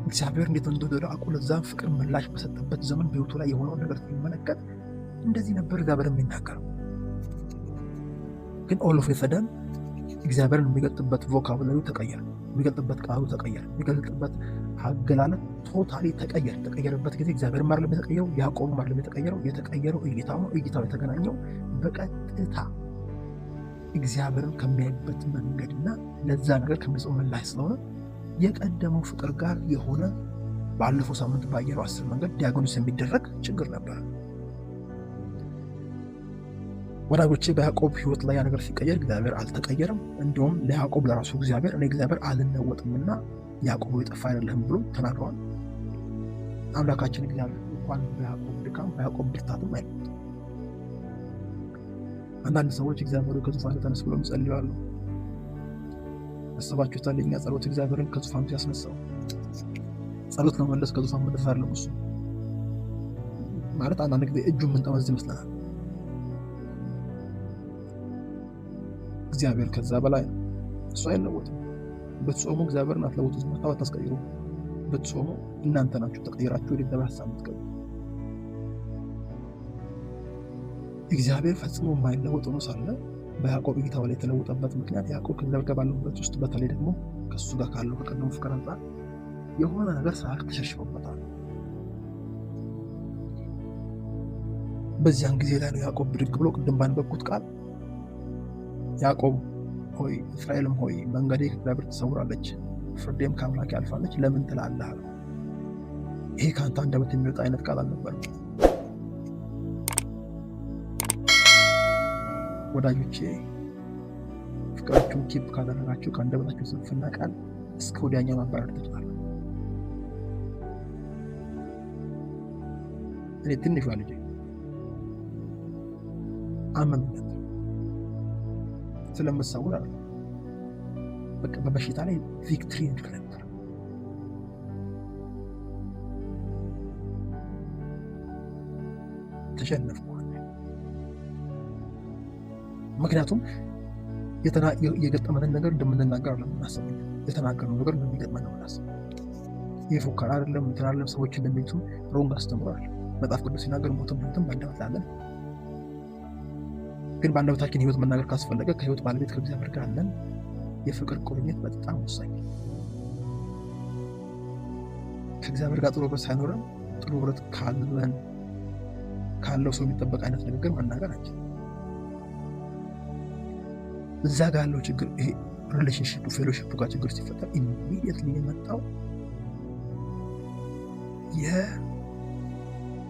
እግዚአብሔር እንዴት እንደወደደ አውቆ ለዛም ፍቅር ምላሽ በሰጠበት ዘመን በሕይወቱ ላይ የሆነውን ነገር ሲመለከት እንደዚህ ነበር እግዚአብሔር የሚናገረው። ግን ኦል ኦፍ ሰደን እግዚአብሔርን የሚገልጥበት ቮካብላሪ ተቀየረ፣ የሚገልጥበት ቃሉ ተቀየረ፣ የሚገልጥበት አገላለጥ ቶታሊ ተቀየረ። የተቀየረበት ጊዜ እግዚአብሔር ማርለም የተቀየረው፣ ያዕቆብ ማርለም የተቀየረው እይታው የተገናኘው በቀጥታ እግዚአብሔርን ከሚያይበት መንገድና ለዛ ነገር ከሚጽው ምላሽ ስለሆነ የቀደመው ፍቅር ጋር የሆነ ባለፈው ሳምንት ባየነው 10 መንገድ ዲያግኖስ የሚደረግ ችግር ነበር። ወዳጆቼ በያዕቆብ ሕይወት ላይ ያ ነገር ሲቀየር እግዚአብሔር አልተቀየረም። እንዲሁም ለያዕቆብ ለራሱ እግዚአብሔር እኔ እግዚአብሔር አልለወጥምና ያዕቆብ የጠፋ አይደለህም ብሎ ተናግረዋል። አምላካችን እግዚአብሔር እንኳን በያዕቆብ ድካም በያዕቆብ ብርታትም አይለወጥም። አንዳንድ ሰዎች እግዚአብሔር ከዙፋኑ ተነስ ብለው ይጸልያሉ። አስባችሁታል? የእኛ ጸሎት እግዚአብሔርን ከዙፋኑ ሲያስነሳው ጸሎት ለመመለስ ከዙፋኑ መድረስ አይደለም። እሱ ማለት አንዳንድ ጊዜ እጁን ምንጠመዝ ይመስለናል። እግዚአብሔር ከዛ በላይ ነው። እሱ አይለወጥም። ብትጾሙ እግዚአብሔርን አትለውጡት፣ አታስቀይሩ። ብትጾሙ እናንተ ናችሁ ተቀይራችሁ ወደ እግዚአብሔር ሐሳብ የምትገቡ። እግዚአብሔር ፈጽሞ የማይለወጥ ሆኖ ሳለ በያዕቆብ እይታው ላይ የተለወጠበት ምክንያት ያዕቆብ ከእግዚአብሔር ጋር ባለው ህብረት ውስጥ በተለይ ደግሞ ከእሱ ጋር ካለው ከቀደመው ፍቅር አንጻር የሆነ ነገር ሳያውቅ ተሸሽጎበታል። በዚያን ጊዜ ላይ ነው ያዕቆብ ብድግ ብሎ ቅድም ባነበብኩት ቃል ያዕቆብ ሆይ እስራኤልም ሆይ መንገዴ ከእግዚአብሔር ትሰውራለች፣ ፍርዴም ከአምላኬ አልፋለች ለምን ትላለህ አለው። ይሄ ከአንተ አንደበት የሚወጣ አይነት ቃል አልነበረም። ወዳጆቼ ፍቅራችሁን ኪፕ ካደረጋችሁ ከአንደበታችሁ ስንፍና ቃል እስከ ወዲያኛው ማባረር ትችላላችሁ። እኔ ትንሿ ልጄ አመምነት ስለምሰውር አለ በቃ በበሽታ ላይ ቪክትሪ እንድል ነበር። ተሸነፍኩ። ምክንያቱም የገጠመንን ነገር እንደምንናገር አይደለም የምናስበው፣ የተናገርነው ነገር እንደሚገጥመን ነው የምናስበው። ይህ ፉከራ አይደለም፣ እንትን አይደለም። ሰዎች እንደሚሉት ሮንግ አስተምሯል። መጽሐፍ ቅዱስ ሲናገር ሞትም ሕይወትም በአንደበት አለን። ግን በአንደበታችን ሕይወት መናገር ካስፈለገ ከሕይወት ባለቤት ከእግዚአብሔር ጋር አለን። የፍቅር ቁርኝት በጣም ወሳኝ። ከእግዚአብሔር ጋር ጥሩ ህብረት ሳይኖረን ጥሩ ህብረት ካለው ሰው የሚጠበቅ አይነት ንግግር መናገር አንችልም። እዛ ጋር ያለው ችግር ይሄ ሪሌሽንሺፕ ፌሎሺፕ ጋር ችግር ሲፈጠር ኢሚዲየትሊ የመጣው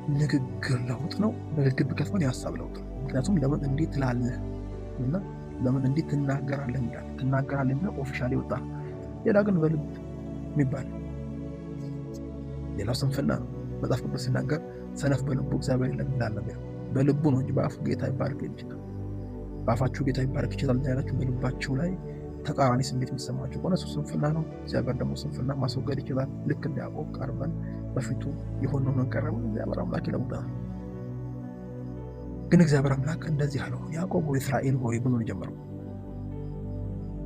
የንግግር ለውጥ ነው። ንግግር ቢከፋን የሀሳብ ለውጥ ነው። ምክንያቱም ለምን እንዴት ትላለህ እና ለምን እንዴት ትናገራለህ እንዳለ ትናገራለህ እና ኦፊሻሊ ወጣ። ሌላ ግን በልብ የሚባል ሌላው ስንፍና ነው። መጽሐፍ ቅዱስ ሲናገር ሰነፍ በልቡ እግዚአብሔር የለም ይላል። በልቡ ነው እንጂ በአፉ ጌታ ይባርክ ይችላል። በአፋችሁ ጌታ ይባረክ ይችላል ያላችሁ በልባችሁ ላይ ተቃራኒ ስሜት የሚሰማችሁ ከሆነ እሱ ስንፍና ነው። እግዚአብሔር ደግሞ ስንፍና ማስወገድ ይችላል። ልክ እንደ ያዕቆብ ቀርበን በፊቱ የሆነውን ቀረበ እግዚአብሔር አምላክ ይለውጣል። ግን እግዚአብሔር አምላክ እንደዚህ አለው፣ ያዕቆብ ሆይ እስራኤል ሆይ ብሎ ነው የጀመረው።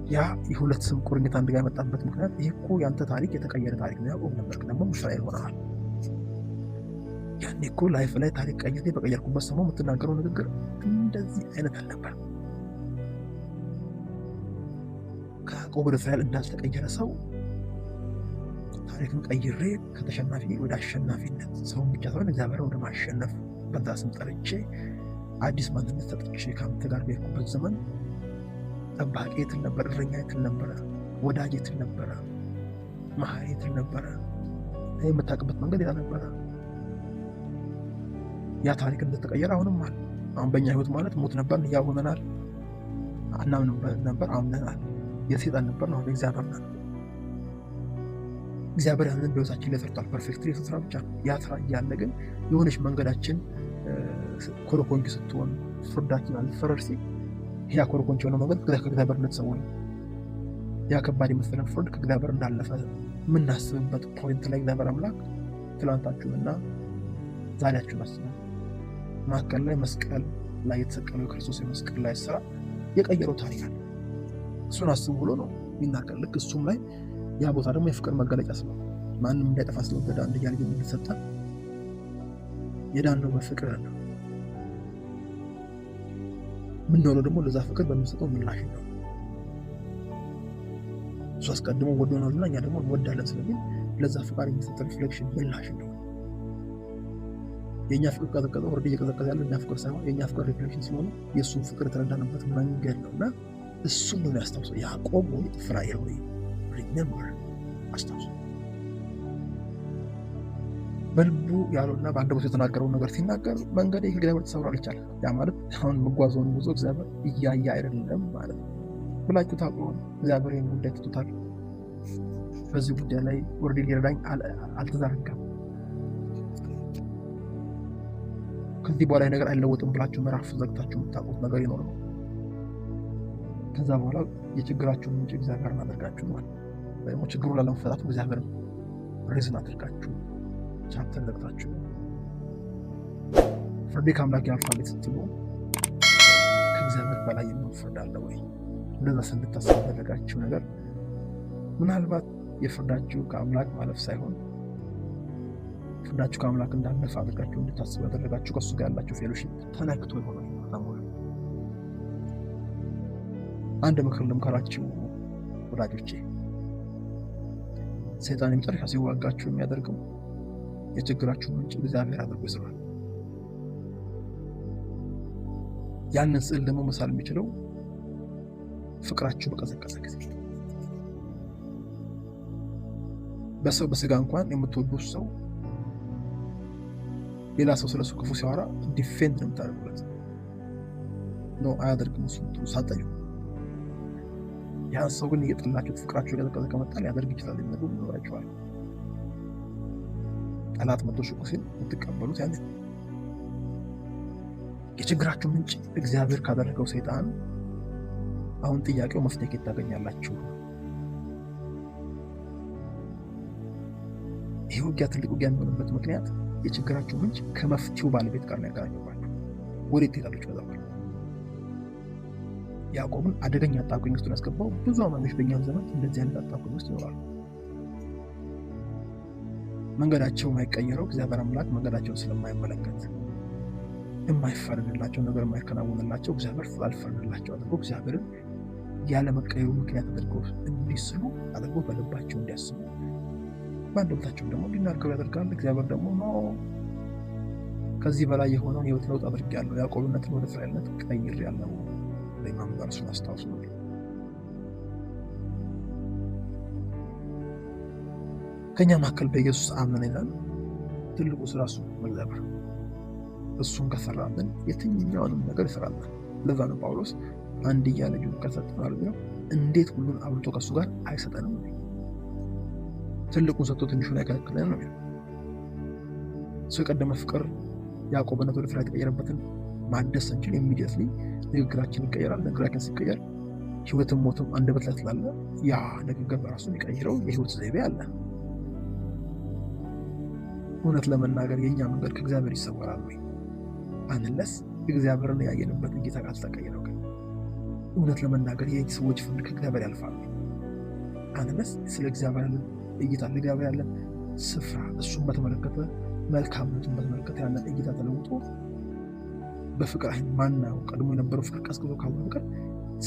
ያ የሁለት ስም ቁርኝት አንድ ጋር የመጣበት ምክንያት ይሄ እኮ ያንተ ታሪክ የተቀየረ ታሪክ ነው። ያዕቆብ ነበር ደግሞ እስራኤል ሆነሃል። ያኔ እኮ ላይፍ ላይ ታሪክ ቀይሬ በቀየርኩበት ሰሞን የምትናገረው ንግግር እንደዚህ አይነት አልነበር። ከያዕቆብ ወደ እስራኤል እንዳልተቀየረ ሰው ታሪክን ቀይሬ ከተሸናፊ ወደ አሸናፊነት ሰውን ብቻ ሳይሆን እግዚአብሔርን ወደ ማሸነፍ በዛ ስም ጠርቼ አዲስ ማንነት ሰጥቼ ከአንተ ጋር በሄድኩበት ዘመን ጠባቂ ትል ነበር፣ እረኛ ትል ነበረ፣ ወዳጅ ትል ነበረ፣ መሐሪ ትል ነበረ። የምታውቅበት መንገድ ያ ነበረ። ያ ታሪክ እንደተቀየረ አሁንም አለ። አሁን በእኛ ህይወት ማለት ሞት ነበር፣ ያው ሆነናል። አናምንም ነበር፣ አምነናል። የሰይጣን ነበር፣ አሁን እግዚአብሔር ነን። እግዚአብሔር ያንን በሕይወታችን ላይ ሰርቷል። ፐርፌክትሊ የተሰራ ብቻ ነው። ያ ስራ እያለ ግን የሆነች መንገዳችን ኮረኮንች ስትሆን ፍርዳችን አልፈረድ ሲል ያ ኮረኮንች የሆነ መንገድ ከእግዚአብሔር እንደተሰወረ ያ ከባድ የመሰለን ፍርድ ከእግዚአብሔር እንዳለፈ የምናስብበት ፖይንት ላይ እግዚአብሔር አምላክ ትላንታችሁንና ዛሬያችሁን አስቡ። መካከል ላይ መስቀል ላይ የተሰቀለው የክርስቶስ የመስቀል ላይ ስራ የቀየረው ታሪክ አለ። እሱን አስቡ ብሎ ነው የሚናገር። ልክ እሱም ላይ ያ ቦታ ደግሞ የፍቅር መገለጫ ስለሆነ ማንም እንዳይጠፋ ስለወደደ አንድያ ልጁን እንደሰጠ የዳነው በፍቅር ነው። ምንድነው ደግሞ ለዛ ፍቅር በሚሰጠው ምላሽ ነው። እሱ አስቀድሞ ወዶናልና እኛ ደግሞ እንወዳለን ስለሚል ለዛ ፍቅር የሚሰጥ ሪፍሌክሽን ምላሽ ነው። የኛ ፍቅር ቀዘቀዘ ወርድ እየቀዘቀዘ ያለው የኛ ፍቅር ሳይሆን የኛ ፍቅር ሪፍሌክሽን ስለሆነ የእሱን ፍቅር የተረዳንበት መንገድ ነውና እሱም ነው ያስታውሰው። ያዕቆብ ወይ እስራኤል ወይ ሪሜምበር አስታውሰው። በልቡ ያለውና በአንደበቱ የተናገረውን ነገር ሲናገር መንገዴ ከእግዚአብሔር ተሰውሯል ይቻላል። ያ ማለት አሁን መጓዘውን ጉዞ እግዚአብሔር እያየ አይደለም ማለት ነው ብላችሁ ታውቁ። እግዚአብሔር ይህን ጉዳይ ትቶታል። በዚህ ጉዳይ ላይ ወርድ ሊረዳኝ አልተዘረጋም። ከዚህ በኋላ ነገር አይለወጥም ብላችሁ ምዕራፍ ዘግታችሁ የምታውቁት ነገር ይኖር ነው። ከዛ በኋላ የችግራችሁን ምንጭ እግዚአብሔርን አድርጋችሁ ማለት ደግሞ ችግሩ ላለመፈታቱ እግዚአብሔርን ሪዝን አድርጋችሁ ቻፕተር ዘግታችሁ ፍርዴ ከአምላክ ያልፋል ስትሉ ከእግዚአብሔር በላይ የሚፈርድ አለ ወይ? እንደዛ ስንድታስቡ ያደረጋችሁ ነገር ምናልባት የፍርዳችሁ ከአምላክ ማለፍ ሳይሆን ፍርዳችሁ ከአምላክ እንዳለፈ አድርጋችሁ እንድታስቡ ያደረጋችሁ ከእሱ ጋር ያላችሁ ፌሎሺፕ ተነክቶ የሆነ ታሞሉ። አንድ ምክር ልምከራችሁ ወዳጆቼ፣ ሰይጣን የመጨረሻ ሲዋጋችሁ የሚያደርገው የችግራችሁ ምንጭ እግዚአብሔር አድርጎ ይስራል። ያንን ስዕል ደግሞ መሳል የሚችለው ፍቅራችሁ በቀዘቀዘ ጊዜ በሰው በስጋ እንኳን የምትወዱት ሰው ሌላ ሰው ስለሱ ክፉ ሲያወራ ዲፌንድ ነው የምታደርጉለት። ነው አያደርግም እሱ ሳጠዩ ያን ሰው ግን እየጠላችሁት ፍቅራችሁ የቀዘቀዘ ከመጣ ሊያደርግ ይችላል የሚነግሩ ይኖራችኋል። ጠላት መቶ ሽቁ ሲል የምትቀበሉት ያንን የችግራችሁ ምንጭ እግዚአብሔር ካደረገው ሰይጣን አሁን ጥያቄው መፍትሄ ታገኛላችሁ። ይህ ውጊያ ትልቅ ውጊያ የሚሆንበት ምክንያት የችግራችሁ ምንጭ ከመፍትሄው ባለቤት ጋር ነው ያገናኘባችሁ። ወዴት ትሄዳለች? ከዛ በኋላ ያዕቆብን አደገኛ አጣብቂኝ ውስጥ ያስገባው ብዙ አማኞች በእኛም ዘመን እንደዚህ አይነት አጣብቂኝ ውስጥ ይኖራሉ። መንገዳቸው የማይቀየረው እግዚአብሔር አምላክ መንገዳቸውን ስለማይመለከት የማይፈረድላቸው ነገር የማይከናወንላቸው እግዚአብሔር ስላልፈረደላቸው አድርጎ እግዚአብሔርን ያለ መቀየሩ ምክንያት አድርጎ እንዲስሉ አድርጎ በልባቸው እንዲያስቡ በአንደበታቸው ደግሞ እንዲናገሩ ያደርጋል። እግዚአብሔር ደግሞ ከዚህ በላይ የሆነውን የህይወት ለውጥ አድርጌያለሁ፣ ያዕቆብነትን ወደ እስራኤልነት ቀይሬያለሁ ለማምጣት እሱን አስታውሱ ነው። ከኛ መካከል በኢየሱስ አመን ይላል። ትልቁ ስራ እሱ እግዚአብሔር እሱን ከሰራልን የትኛውንም ነገር ይሰራልን። ለዛ ነው ጳውሎስ አንድያ ልጁን ከሰጠናል ብለው እንዴት ሁሉን አብልቶ ከሱ ጋር አይሰጠንም? ትልቁን ሰጥቶ ትንሹን አይከለክለን ነው። እሱ የቀደመ ፍቅር ያዕቆብነት ወደ ፍርሃት የተቀየረበትን ማደስ እንችል ኢሚዲየትሊ ንግግራችን ይቀየራል። ንግግራችን ሲቀየር ህይወትም ሞትም አንደበት ላይ ስላለ ያ ንግግር በራሱ የሚቀይረው የህይወት ዘይቤ አለ። እውነት ለመናገር የእኛ መንገድ ከእግዚአብሔር ይሰወራል ወይ? አንለስ እግዚአብሔርን ያየንበት እይታ ካልተቀየረው ግን እውነት ለመናገር የእኛ ሰዎች ፍርድ ከእግዚአብሔር ያልፋል። አንለስ ስለ እግዚአብሔር ያለን እይታ ለእግዚአብሔር ያለን ስፍራ እሱን በተመለከተ መልካምነቱን በተመለከተ ያለን እይታ ተለውጦ በፍቅር አይን ማናየው ቀድሞ የነበረው ፍቅር ቀዝቅዞ ካልሆነ በቀር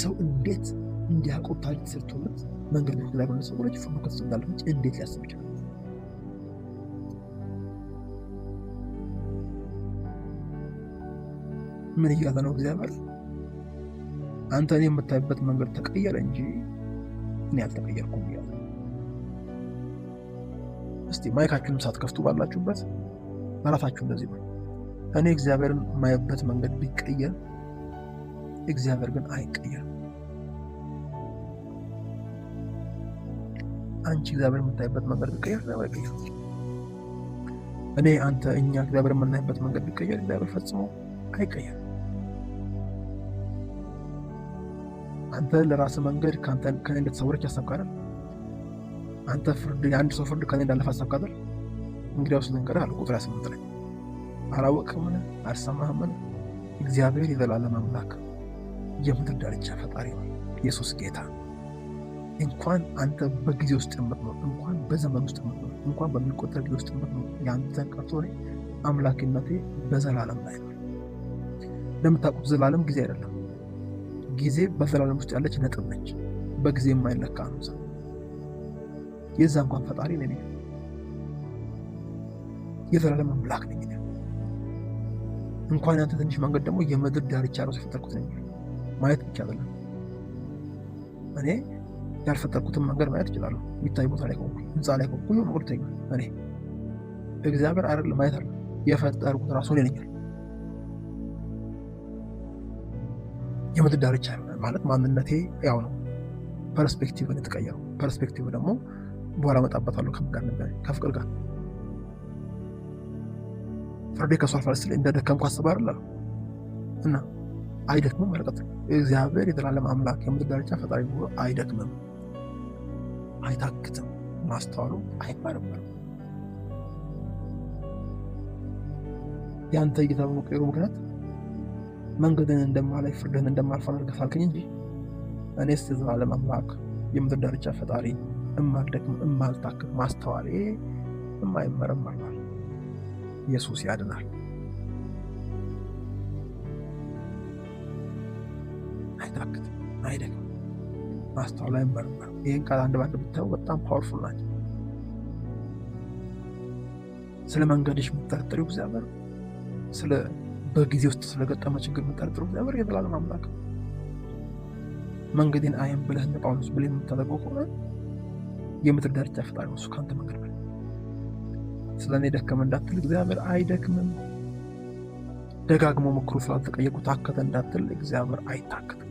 ሰው እንዴት እንዲያዕቆብ ታሪክ ተሰርቶለት መንገድ ላይ ባሉ ሰዎች ፍቅሩ ከተሰዳለች እንዴት ሊያስብ ይችላል? ምን እያለ ነው እግዚአብሔር? አንተ እኔ የምታይበት መንገድ ተቀየረ እንጂ እኔ አልተቀየርኩም እያለ። እስቲ ማይካችሁንም ሳትከፍቱ ባላችሁበት በራሳችሁ እንደዚህ ነው። እኔ እግዚአብሔርን የማይበት መንገድ ቢቀየር እግዚአብሔር ግን አይቀየርም። አንቺ እግዚአብሔር የምታይበት መንገድ ቢቀየር እግዚአብሔር አይቀየርም። እኔ አንተ እኛ እግዚአብሔር የምናይበት መንገድ ቢቀየር እግዚአብሔር ፈጽሞ አይቀየርም። አንተ ለራስ መንገድ ከኔ እንደተሰወረች ያሰብካል። አንተ ፍርድ የአንድ ሰው ፍርድ ከኔ እንዳለፈ አሰብካል። እንግዲያውስ ልንገርህ አለ ቁጥር 28 ላይ አላወቅህምን? አልሰማህምን? እግዚአብሔር የዘላለም አምላክ የምድር ዳርቻ ፈጣሪ ነው። ኢየሱስ ጌታ። እንኳን አንተ በጊዜ ውስጥ የምትኖር እንኳን በዘመን ውስጥ የምትኖር እንኳን በሚቆጠር ጊዜ ውስጥ የምትኖር ያንተን ቀርቶ አምላክነቴ በዘላለም ላይ ነው። እንደምታውቁት ዘላለም ጊዜ አይደለም። ጊዜ በዘላለም ውስጥ ያለች ነጥብ ነች። በጊዜ የማይለካ ነው። የዛ እንኳን ፈጣሪ ነኝ። የዘላለም አምላክ ነኝ። እንኳን ያንተ ትንሽ መንገድ ደግሞ የምድር ዳርቻ ነው የፈጠርኩት ነኝ። ማየት ብቻ አይደለም፣ እኔ ያልፈጠርኩትን መንገድ ማየት እችላለሁ። የሚታይ ቦታ ላይ ቆምኩ፣ ህንፃ ላይ ቆምኩ፣ ሁሉ ነገር ይታያል። እኔ እግዚአብሔር አይደለም ማየት አለ የፈጠርኩት ራሱ እኔ ነኝ። የምድር ዳርቻ ማለት ማንነቴ ያው ነው። ፐርስፔክቲቭ ነው የተቀየረው። ፐርስፔክቲቭ ደግሞ በኋላ እመጣበታለሁ። ከምን ጋር ነበር? ከፍቅር ጋር። ፍርዴ ከሷ ፋልስ ላይ እንደደከምኩ አስባለሁ አይደል? እና አይደክምም ማለት ነው። እግዚአብሔር የዘላለም አምላክ የምድር ዳርቻ ፈጣሪ ነው። አይደክምም፣ አይታክትም፣ ማስተዋሉ አይመረመርም። ያንተ እይታ በመቀየሩ ምክንያት መንገድን እንደማላይ ፍርድን እንደማልፋ አድርገህ እንጂ እኔስ የዘላለም አምላክ የምድር ዳርቻ ፈጣሪ እማልደክም እማልታክት ማስተዋሌ የማይመረመር ነው። ኢየሱስ ያድናል። አይታክትም፣ አይደክም፣ ማስተዋሉ አይመረመርም። ይህን ቃል አንድ ባንድ ብታዩ በጣም ፓወርፉል ናቸው። ስለ መንገድሽ የምትጠረጥሪው እግዚአብሔር፣ ስለ በጊዜ ውስጥ ስለገጠመ ችግር የምትጠረጥሪው እግዚአብሔር የዘላለም አምላክ። መንገዴን አየም ብለህ እንደ ጳውሎስ ብለህ የምታደርገው ከሆነ የምድር ዳርቻ ፈጣሪ ነው እሱ ከአንተ መንገድ በላይ። ስለ እኔ ደከመ እንዳትል እግዚአብሔር አይደክምም። ደጋግሞ ምክሩ ስላልተቀየርኩ ታከተ እንዳትል እግዚአብሔር አይታከትም።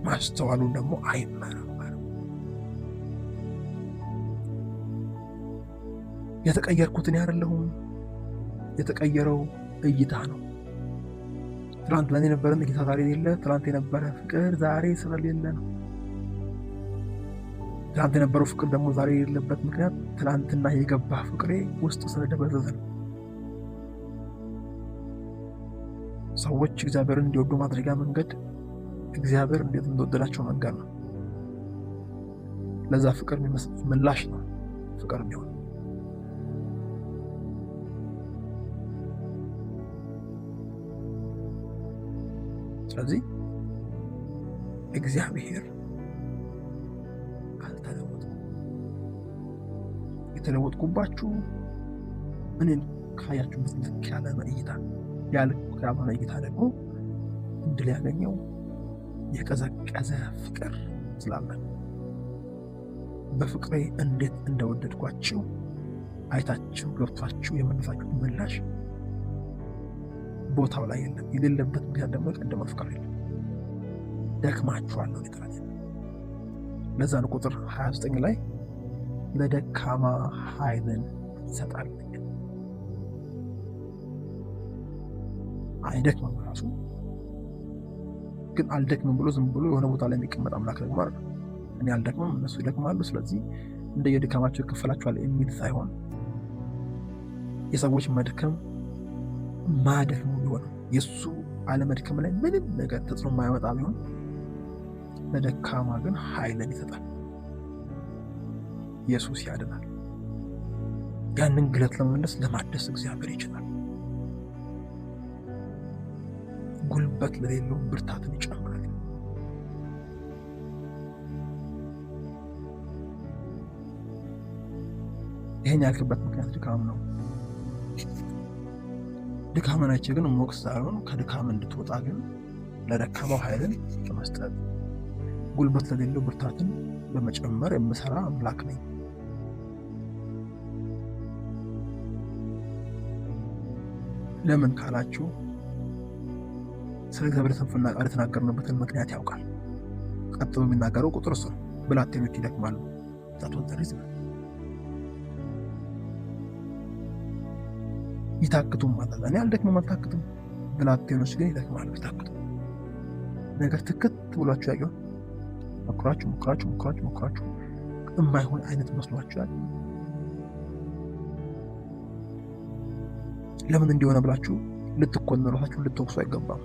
ማስተዋሉን ደግሞ አይመረመርም። የተቀየርኩት እኔ አይደለሁም፣ የተቀየረው እይታ ነው። ትናንት ለኔ የነበረን እይታ ዛሬ የሌለ፣ ትናንት የነበረ ፍቅር ዛሬ ስለሌለ ነው። ትናንት የነበረው ፍቅር ደግሞ ዛሬ የሌለበት ምክንያት ትናንትና የገባ ፍቅሬ ውስጥ ስለደበዘዘ ነው። ሰዎች እግዚአብሔርን እንዲወዱ ማድረጊያ መንገድ እግዚአብሔር እንዴት እንደወደዳቸው መንገድ ነው። ለዛ ፍቅር የሚመስል ምላሽ ነው ፍቅር የሚሆን። ስለዚህ እግዚአብሔር አልተለወጠም። የተለወጥኩባችሁ እኔን ካያችሁበት ልክ ያለ እይታ ያልሆነ እይታ ደግሞ እንድል ያገኘው የቀዘቀዘ ፍቅር ስላለ በፍቅሬ እንዴት እንደወደድኳችሁ አይታችሁ ገብቷችሁ የመለሳችሁት ምላሽ ቦታው ላይ የለም። የሌለበት ምክንያት ደግሞ የቀደመ ፍቅር የለም። ደክማችኋል ነው ይጥራል። ለዛ ነው ቁጥር 29 ላይ ለደካማ ኃይልን ይሰጣል። አይደክምም ራሱ ግን አልደክምም ብሎ ዝም ብሎ የሆነ ቦታ ላይ የሚቀመጥ አምላክ ደግሞ አይደለም። እኔ አልደክምም እነሱ ይደክማሉ ስለዚህ እንደየድካማቸው ይከፈላቸዋል የሚል ሳይሆን የሰዎች መድከም ማደክሙ ቢሆን የሱ አለመድከም ላይ ምንም ነገር ተጽዕኖ የማያመጣ ቢሆን ለደካማ ግን ኃይልን ይሰጣል። ኢየሱስ ያድናል። ያንን ግለት ለመመለስ ለማደስ እግዚአብሔር ይችላል። ጉልበት ለሌለው ብርታትን ይጨምራል። ይሄን ያልክበት ምክንያት ድካም ነው። ድካምናቸው ግን ሞክስ ሳይሆን ከድካም እንድትወጣ ግን ለደካማው ኃይልን በመስጠት ጉልበት ለሌለው ብርታትን በመጨመር የምሰራ አምላክ ነኝ። ለምን ካላችሁ ስለ እግዚአብሔር ስንፍና ቃል የተናገርንበትን ምክንያት ያውቃል። ቀጥሎ የሚናገረው ቁጥር እሱ ነው። ብላቴኖች ይደክማሉ። ዛቶዘሪዝ ይታክቱም ማለት እኔ አልደክምም አልታክትም፣ ብላቴኖች ግን ይደክማሉ ይታክቱም። ነገር ትክት ብሏችሁ ያየው ሞክራችሁ የማይሆን አይነት መስሏችሁ ያለ ለምን እንዲሆነ ብላችሁ ልትኮንኑላችሁ ልትወቅሱ አይገባም።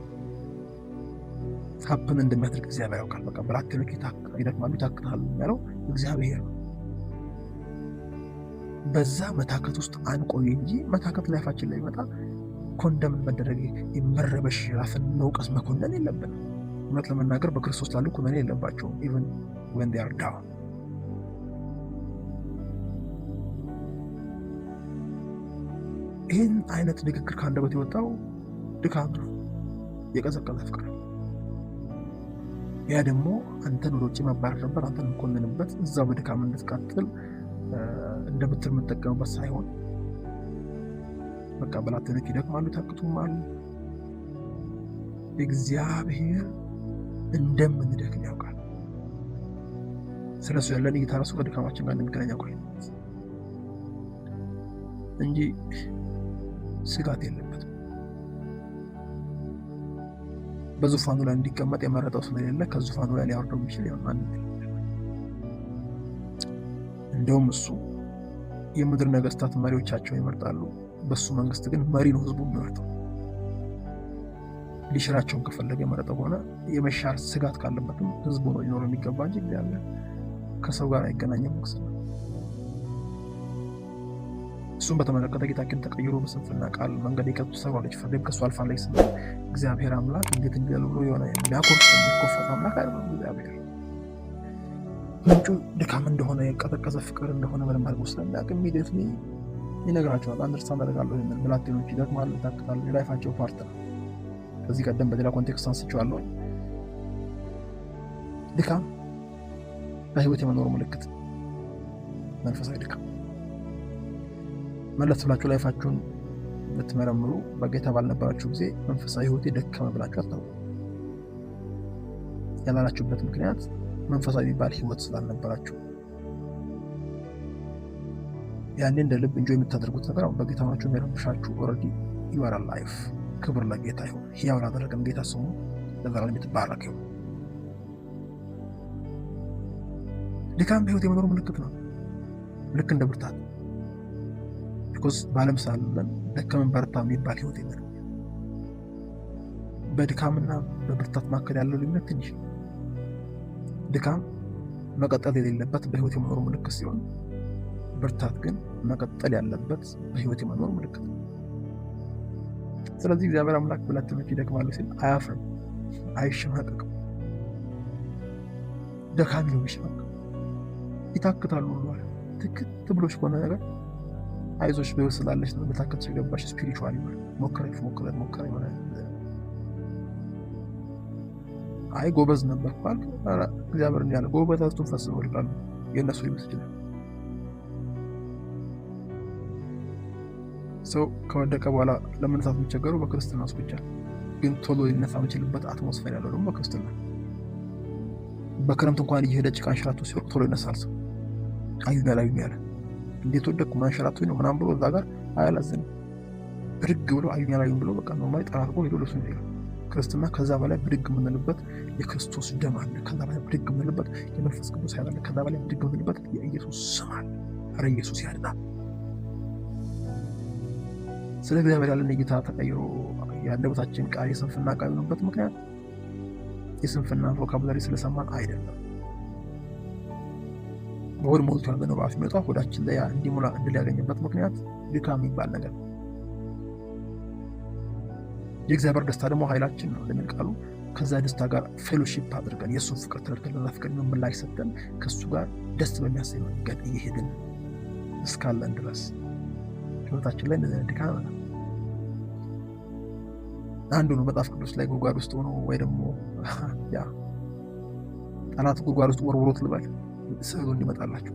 ሀብን እንደሚያደርግ እግዚአብሔር ያውቃል። በቃ ብላቴኖች ይደክማሉ ይታክታሉ ያለው እግዚአብሔር ነው። በዛ መታከት ውስጥ አንቆይ እንጂ መታከት ላይፋችን ላይ ይመጣ ኮንደምን መደረግ መረበሽ ራስን መውቀስ መኮነን የለብንም። እውነት ለመናገር በክርስቶስ ላሉ ኩነኔ የለባቸውም። ኢቨን when they are down ይህን አይነት ንግግር ከአንደበት የወጣው ድካም ነው፣ የቀዘቀዘ ፍቅር። ያ ደግሞ አንተን ወደ ውጭ ማባረር ነበር፣ አንተን የምኮንንበት እዛው በድካም እንድትቀጥል እንደምትል የምጠቀምበት ሳይሆን በቃ ብላቴኖች ይደክማሉ ይታክቱማል። እግዚአብሔር እንደምንደክም ያውቃል። ስለሱ ያለን እይታ ራሱ ከድካማችን ጋር እንደሚገናኝ ያውቃል እንጂ ስጋት የለበትም። በዙፋኑ ላይ እንዲቀመጥ የመረጠው ስለሌለ ከዙፋኑ ላይ ሊያወርደው የሚችል ማንም የለም። እንደውም እሱ የምድር ነገስታት መሪዎቻቸውን ይመርጣሉ፣ በሱ መንግስት ግን መሪ ነው ህዝቡ የሚመርጠው። ሊሽራቸውን ከፈለገ የመረጠው ሆነ የመሻር ስጋት ካለበትም ህዝቡ ነው ሊኖር የሚገባ እንጂ እግዚአብሔር ከሰው ጋር አይገናኝም። እሱም በተመለከተ ጌታችን ተቀይሮ በስንፍና ቃል መንገድ የቀጡ ሰራለች ፍርዴም ከሱ አልፋለች ስንል እግዚአብሔር አምላክ እንዴት እንዲያሉ ብሎ የሆነ የሚያኮርፍ የሚኮፈት አምላክ አይደለም። እግዚአብሔር ምንጩ ድካም እንደሆነ የቀዘቀዘ ፍቅር እንደሆነ በደንብ አድርጎ ስለሚያውቅ ኢሚዲየት ይነግራቸዋል። አንደርስታንድ አደርጋለሁ። ይህንን ብላቴኖች ይደክማሉ ይታክታሉ፣ የላይፋቸው ፓርት ነው። ከዚህ ቀደም በሌላ ኮንቴክስት አንስቼዋለሁ። ድካም በህይወት የመኖሩ ምልክት መንፈሳዊ ድካም። መለስ ብላችሁ ላይፋችሁን ብትመረምሩ በጌታ ባልነበራችሁ ጊዜ መንፈሳዊ ህይወቴ ደከመ ብላችሁ አታውቁ። ያላላችሁበት ምክንያት መንፈሳዊ የሚባል ህይወት ስላልነበራችሁ። ያኔ እንደ ልብ እንጆይ የምታደርጉት ነገር አሁን በጌታ ናችሁ የሚረብሻችሁ። ኦልሬዲ ዩ አር አላይቭ። ክብር ለጌታ ይሁን። ሕያው ላደረገን ጌታ ስሙ ለዘላለም የተባረከ ይሁን። ድካም በህይወት የመኖሩ ምልክት ነው፣ ልክ እንደ ብርታት። ቢኮዝ በዓለም ሳለን ደከመን በርታ የሚባል ህይወት የለም። በድካምና በብርታት መካከል ያለው ልዩነት ትንሽ። ድካም መቀጠል የሌለበት በህይወት የመኖሩ ምልክት ሲሆን፣ ብርታት ግን መቀጠል ያለበት በህይወት የመኖሩ ምልክት ነው። ስለዚህ እግዚአብሔር አምላክ ብላቴኖች ይደክማሉ ሲል አያፍርም፣ አይሸማቀቅም። ደካሚ ነው የሚሸማቀቅ። ይታክታሉ ብሏል። ትክት ብሎች ከሆነ ነገር አይዞሽ በህይወት ስላለች ነው በታከትሽ ገባሽ ስፒሪቹዋል ይሆናል። ሞክረ ይሆናል። አይ ጎበዝ ነበር ባል እግዚአብሔር እንዲያለ ጎበዛቱን ፈስነው ይላሉ። የእነሱ ሊመስል ይችላል። ሰው ከወደቀ በኋላ ለመነሳት የሚቸገረው በክርስትና ውስጥ ብቻ፣ ግን ቶሎ ሊነሳ የሚችልበት አትሞስፌር ያለው ደግሞ በክርስትና። በክረምት እንኳን እየሄደ ጭቃ አንሸራቶ ሲወርቅ ቶሎ ይነሳል ሰው። አዩኝ አላዩኝ ያለ እንዴት ወደቅኩ ማንሸራቶ ነው ምናምን ብሎ እዛ ጋር አያላዝንም። ብድግ ብሎ አዩኝ አላዩኝ ብሎ በቃ ኖርማሊ ጠራርጎ ሄዶ ለሱ ነው። ክርስትና ከዛ በላይ ብድግ የምንልበት የክርስቶስ ደም አለ። ከዛ በላይ ብድግ የምንልበት የመንፈስ ቅዱስ ኃይል አለ። ከዛ በላይ ብድግ የምንልበት የኢየሱስ ስም አለ። ኧረ ኢየሱስ ያድናል። ስለ እግዚአብሔር ያለን እይታ ተቀይሮ የአንደበታችን ቃል የስንፍና ቃል የሆነበት ምክንያት የስንፍና ቮካቡላሪ ስለሰማን አይደለም። በሆድ ሞልቶ ያለነው በአፍ የሚወጣው ሆዳችን ላይ እንዲሞላ እንድል ያገኝበት ምክንያት ድካም የሚባል ነገር። የእግዚአብሔር ደስታ ደግሞ ኃይላችን ነው እንደሚል ቃሉ። ከዛ ደስታ ጋር ፌሎሺፕ አድርገን የእሱን ፍቅር ተረድተን ለዛ ፍቅር ምላሽ ሰጥተን ከእሱ ጋር ደስ በሚያሰኝ መንገድ እየሄድን እስካለን ድረስ ህይወታችን ላይ እንደዚህ ድካም ነው። አንዱ ነው መጽሐፍ ቅዱስ ላይ ጉድጓድ ውስጥ ሆኖ ወይ ደግሞ ያ ጠላት ጉድጓድ ውስጥ ወርውሮት ልበል ስዕሉ እንዲመጣላችሁ።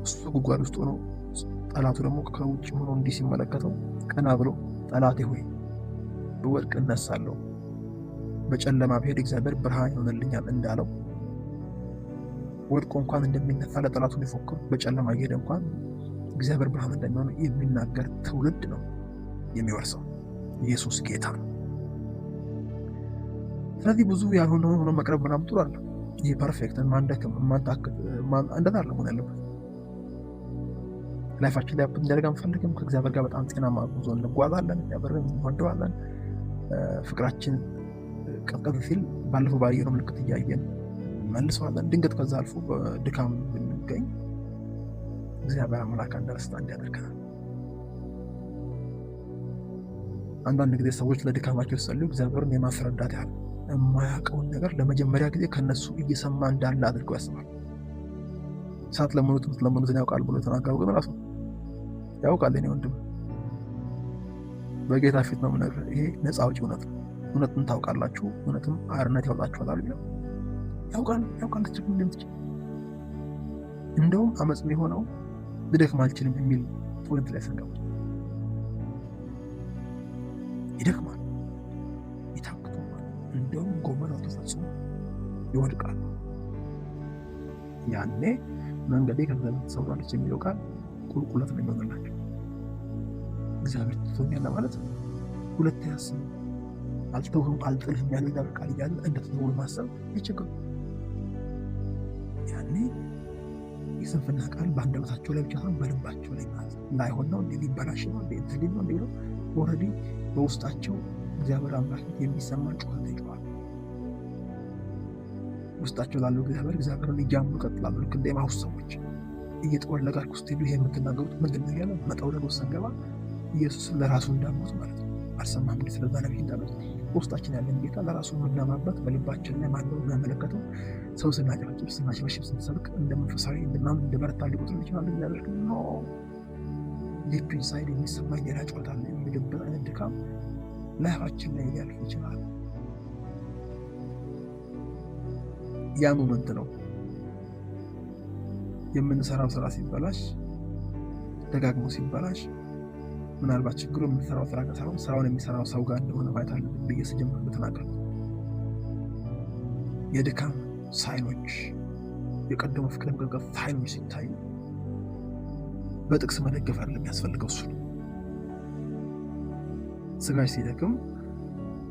እሱ ጉድጓድ ውስጥ ሆኖ ጠላቱ ደግሞ ከውጭ ሆኖ እንዲህ ሲመለከተው ቀና ብሎ ጠላቴ ሆይ ብወድቅ እነሳለሁ፣ በጨለማ ብሄድ እግዚአብሔር ብርሃን ይሆንልኛል እንዳለው ወድቆ እንኳን እንደሚነሳ ለጠላቱ ሊፎክር በጨለማ እየሄደ እንኳን እግዚአብሔር ብርሃን እንደሚሆን የሚናገር ትውልድ ነው የሚወርሰው። ኢየሱስ ጌታ ነው። ስለዚህ ብዙ ያልሆነ ሆኖ መቅረብ ምናምን ጥሩ አለ። ይህ ፐርፌክት ማንደክም ማንታክት እንደዛ አለ መሆን ያለበት። ላይፋችን ላይ እንዲያደርግ አንፈልግም። ከእግዚአብሔር ጋር በጣም ጤናማ ጉዞ እንጓዛለን። እግዚአብሔርን እንወደዋለን። ፍቅራችን ቀዝቀዝ ሲል ባለፈው ባየነው ምልክት እያየን መልሰዋለን። ድንገት ከዛ አልፎ በድካም ብንገኝ እግዚአብሔር አምላክ አንደርስታንድ ያደርገናል። አንዳንድ ጊዜ ሰዎች ለድካማቸው ሲጸልዩ እግዚአብሔርን የማስረዳት ያህል የማያውቀውን ነገር ለመጀመሪያ ጊዜ ከነሱ እየሰማ እንዳለ አድርገው ያስባል። ሳትለምኑትን ያውቃል ብሎ የተናገረው ግን ራሱ ያውቃል። እኔ ወንድም በጌታ ፊት ነው የምነግርህ። ይሄ ነፃ አውጪ እውነት ነው። እውነትን ታውቃላችሁ፣ እውነትም አርነት ያወጣችኋል አሉ። ያውቃል ትችል እንደምትችል። እንደውም አመፅ የሚሆነው ልደክም አልችልም የሚል ፖይንት ላይ ስንገባ ይደክማል፣ ይታክቱማል፣ እንደውም ጎመራው ተፈጽሞ ይወድቃል። ያኔ መንገዴ ከእግዚአብሔር ተሰውራለች የሚለው ቃል ቁልቁለት ነው የሚሆንላቸው። እግዚአብሔር ትቶኛል ማለት ሁለት ያስብ አልተውህም አልጥልህም ያለ እግዚአብሔር ቃል እያለ እንደተተው ማሰብ ይችግር። ያኔ የስንፍና ቃል በአንደበታቸው ላይ ብቻ ሳይሆን በልባቸው ላይ ማለት ላይሆን ነው እንዴ ሊበላሽ ነው እንዴ እንትን ነው እንዴ ኦልሬዲ በውስጣቸው እግዚአብሔር አምላክ የሚሰማ ጩኸት ይጮሃል። ውስጣቸው ላለው እግዚአብሔርን እያመኑ ይቀጥላሉ። ልክ እንደ ኤማሁስ ሰዎች እየተወለጋችሁ ስትሄዱ ይሄ የምትናገሩት ምንድን ነው ያለ መጠውለግ ውስጥ ስንገባ ኢየሱስን ለራሱ እንዳሙት ማለት ነው። አልሰማም እንዴ ስለዛ ነብይ እንዳሉት ውስጣችን ያለን ጌታ ለራሱ የምናማበት በልባችን ላይ ማለው እናመለከተው። ሰው ስናጨበጭብ ስናሸበሽብ ስንሰብክ እንደ መንፈሳዊ እንደማም እንደ በረታ ሊቆጥር ይችላል። እግዚአብሔር ነው ዲፕ ኢንሳይድ የሚሰማ ሌላ ጩኸት አለ የሚልበት አይነት ድካም ላይፋችን ላይ ሊያልፍ ይችላል። ያ ሞመንት ነው የምንሰራው ስራ ሲበላሽ ደጋግሞ ሲበላሽ ምናልባት ችግሩ የምንሰራው ስራ ጋር ሳይሆን ስራውን የሚሰራው ሰው ጋር እንደሆነ ማየት አለብን ብዬ ስጀምር በተናገርኩ የድካም ሳይኖች የቀደሙ ፍቅር መገገፍ ሳይኖች ሲታዩ በጥቅስ መደገፍ አይደለም የሚያስፈልገው። እሱ ስጋሽ ሲደክም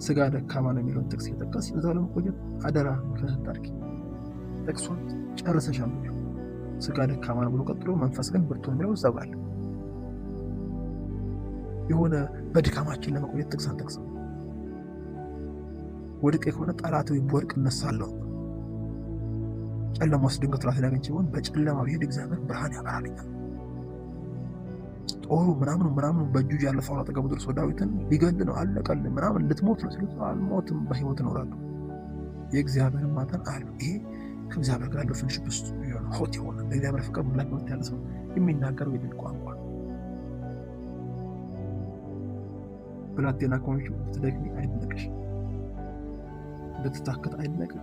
ስጋ ደካማ ነው የሚለውን ጥቅስ እየጠቀስ እዛው ለመቆየት አደራ ምክንያት ታርኪ ጥቅሱን ጨርሰሻል። ስጋ ደካማ ነው ብሎ ቀጥሎ መንፈስ ግን ብርቱ ነው የሚለው እዛው አለ። የሆነ በድካማችን ለመቆየት ጥቅስ አንጠቅስም። ወድቄ ከሆነ ጠላቱ ይወድቅ እነሳለሁ። ጨለማ ውስጥ ድንገት ራሴን አግኝቼ ቢሆን በጨለማ ብሄድ እግዚአብሔር ብርሃን ያበራልኛል። ጦሩ ምናምን በእጁ ያለፈውን አጠገቡ ደርሶ ዳዊትን ሊገል ነው አለቀል ምናምን ልትሞት ነው ሲሉት አልሞትም በህይወት እኖራለሁ። የእግዚአብሔር ማተን አለ። ይሄ ከእግዚአብሔር ጋር ያለው ፍሬንድሺፕ ውስጥ የሆነ ሆት የሆነ ለእግዚአብሔር ፍቅር ሙላት ያለ ሰው የሚናገረው የድል ቋንቋ ብላቴና ከሆንሽ ብትደክሚ አይደነቅሽ፣ ብትታከት አይደነቅም።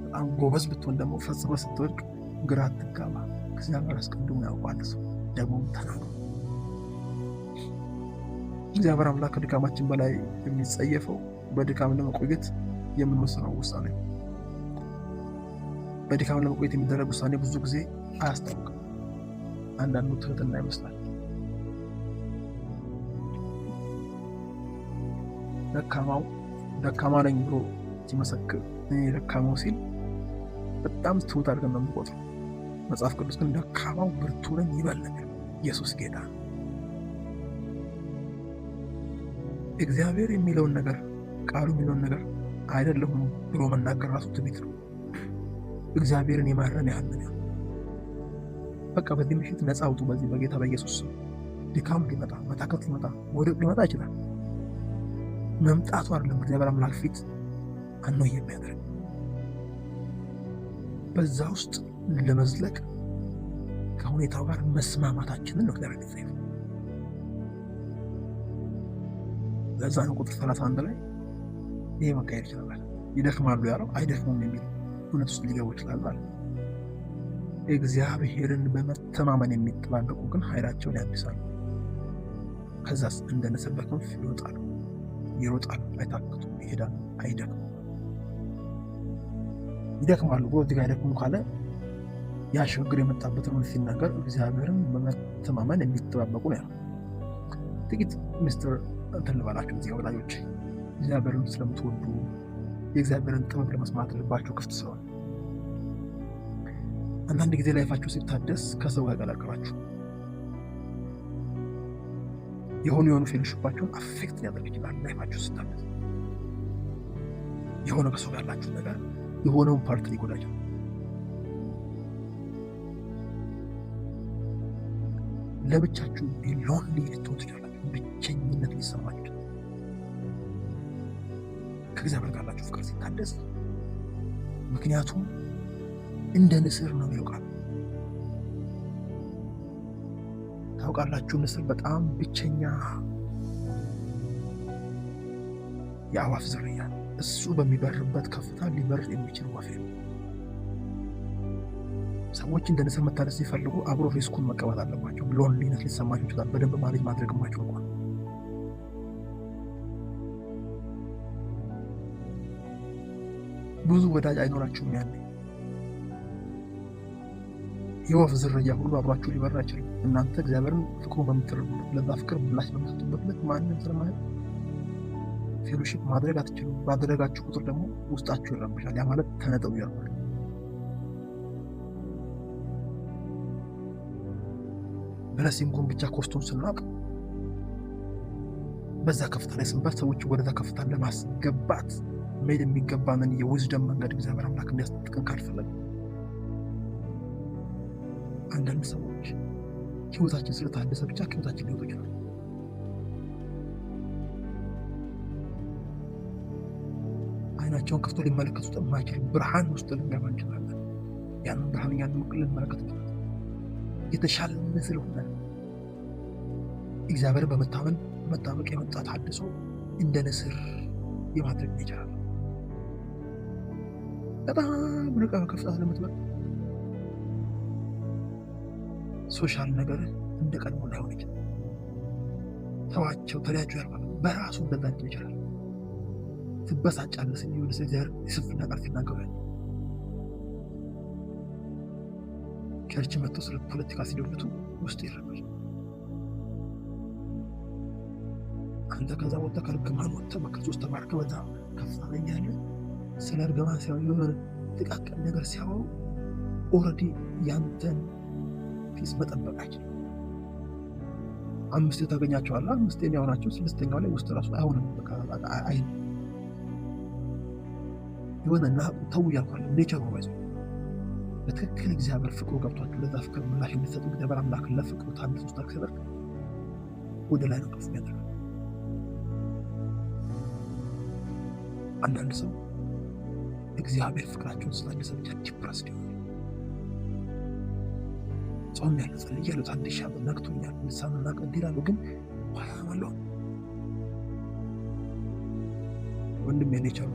በጣም ጎበዝ ብትሆን ደግሞ ፈጽመ ስትወድቅ ግራ አትጋባ። እግዚአብሔር አስቀድሞ ያውቃል። ሰው ደግሞ ተናግሮ እግዚአብሔር አምላክ ከድካማችን በላይ የሚጸየፈው በድካም ለመቆየት የምንወስነው ውሳኔ። በድካም ለመቆየት የሚደረግ ውሳኔ ብዙ ጊዜ አያስታውቅም። አንዳንዱ ትህትና ይመስላል። ደካማ ነኝ ብሎ ሲመሰክር ደካማው ሲል በጣም ትሁት አድርገን ነው የምንቆጥረው። መጽሐፍ ቅዱስ ግን ደካማው ብርቱ ነኝ ይበልጥ ኢየሱስ ጌታ። እግዚአብሔር የሚለውን ነገር ቃሉ የሚለውን ነገር አይደለሁም ብሎ መናገር ራሱ ትዕቢት ነው። እግዚአብሔርን የማረን ያህል ነው። በቃ በዚህ ምሽት ነፃ አውጡ። በዚህ በጌታ በኢየሱስ ስም ድካም ሊመጣ መታከት ሊመጣ ወድቅ ሊመጣ ይችላል። መምጣቱ አይደለም እግዚአብሔር አምላክ ፊት አነው የሚያደርግ በዛ ውስጥ ለመዝለቅ ከሁኔታው ጋር መስማማታችንን ነው እግዚአብሔር ይፈቅዳል። ለዛ ነው ቁጥር 31 ላይ ይሄ መካሄድ ይችላል። ይደክማሉ ያለው አይደክሙም የሚል እውነት ውስጥ ሊገቡ ይችላል ማለት። እግዚአብሔርን በመተማመን የሚጠባበቁ ግን ኃይላቸውን ያድሳሉ። ከዛስ እንደ ንስር በክንፍ ይወጣሉ። አይታክቱም፣ ይሄዳሉ፣ አይደክሙም። ይደክማሉ ብሎ እዚህ ጋር አይደክሙም ካለ ያ ችግር የመጣበትን ሁኔታ ሲናገር እግዚአብሔርን በመተማመን የሚተባበቁ ነው ያለው። ጥቂት ሚስጥር እንትን ልበላችሁ እዚህ ወዳጆች፣ እግዚአብሔርን ስለምትወዱ የእግዚአብሔርን ጥበብ ለመስማት ልባችሁ ክፍት ስለሆነ አንዳንድ ጊዜ ላይፋችሁ ሲታደስ ከሰው ጋር ያቀላቀላችሁ የሆኑ ፌሎሺፓችሁን አፌክት ሊያደርግ ይችላል። ላይፋችሁ ሲታደስ የሆነ ከሰው ጋር ያላችሁ ነገር የሆነውን ፓርት ሊጎዳ ይችላል። ለብቻችሁ ሎንሊ ልትሆኑ ትችላላችሁ። ብቸኝነት ሊሰማችሁ ከእግዚአብሔር ጋር ያላችሁ ፍቅር ሲታደስ፣ ምክንያቱም እንደ ንስር ነው ይውቃል። ታውቃላችሁ ንስር በጣም ብቸኛ የአዋፍ ዝርያ፣ እሱ በሚበርበት ከፍታ ሊበር የሚችል ወፍ ነው። ሰዎች እንደ ንስር መታደስ ሲፈልጉ አብሮ ሪስኩን መቀበል አለባቸው። ሎንሊነት ሊሰማችሁ ይችላል። በደንብ ማኔጅ ማድረግ ማችሁ እንኳን ብዙ ወዳጅ አይኖራችሁም። ያኔ የወፍ ዝርያ ሁሉ አብሯችሁ ሊበራ አይችልም። እናንተ እግዚአብሔርን ፍቅሩን በምትረዱበት ለዛ ፍቅር ምላሽ በምትሰጡበት ልክ ማንም ስለማለት ፌሎሺፕ ማድረግ አትችሉም። ባደረጋችሁ ቁጥር ደግሞ ውስጣችሁ ይረብሻል። ያ ማለት ተነጠው ያልኳል። ብለሲንጉን ብቻ ኮስቱን ስናውቅ በዛ ከፍታ ላይ ስንበት ሰዎች ወደዛ ከፍታ ለማስገባት መሄድ የሚገባንን የዊዝደም መንገድ እግዚአብሔር አምላክ እንዲያስጠጥቀን ካልፈለግ አንዳንድ ሰዎች ህይወታችን ስለታደሰ ብቻ ከህይወታችን ሊወጡ ይችላል። አይናቸውን ከፍቶ ሊመለከቱት የማይችል ብርሃን ውስጥ ልንገባ እንችላለን። ያንን ብርሃን ያንን ልንመለከት እንችላለን። የተሻለ ስለሆነ እግዚአብሔር በመታመቅ የመጣ ታድሶ እንደ ንስር የማድረግ ይችላል። በጣም ርቀ ከፍታ ለምትመጣ ሶሻል ነገር እንደ ቀድሞ ላይሆን ይችላል። ተዋቸው ተለያቸው ያልኳል። በራሱ እንደዛ ይችላል። ትበሳጫለህ ሲሆን እግዚአብሔር የስንፍና ቃል ሲናገራል። ቸርች መጥቶ ስለ ፖለቲካ ሲደውቱ ውስጥ ይረባል። አንተ ከዛ ወጣ ከርግማን ወጣ በክርስቶስ ተባርከ በዛ ከፍታ ላይ ያለ ስለ እርግማን ሲያወሩ የሆነ ጥቃቅን ነገር ሲያወሩ ኦልሬዲ ያንተን ፊስ መጠበቅ አይችልም። አምስት ታገኛቸዋለህ። አምስቴን ያው ናቸው። ስድስተኛው ላይ ውስጥ ራሱ አይሆንም። በቃ አይ የሆነና ተው ያልኳል። ኔቸር ነው አይዞህ። በትክክል እግዚአብሔር ፍቅሩ ገብቷችሁ ለዛ ፍቅር ምላሽ እንድትሰጡ እግዚአብሔር አምላክ ለፍቅሩ ታድሶ ውስጥ አክሰበር ወደ ላይ ነው ከፍ የሚያደርገው። አንዳንድ ሰው እግዚአብሔር ፍቅራቸውን ስላደሰ ብቻ ዲፕረስድ ይሆናል። ጾም ያለ ጸልይ ያለው ታድሻ በነክቶኛል ልሳንና ቀንዲላሉ ግን ዋያማለው ወንድም የኔቸሩ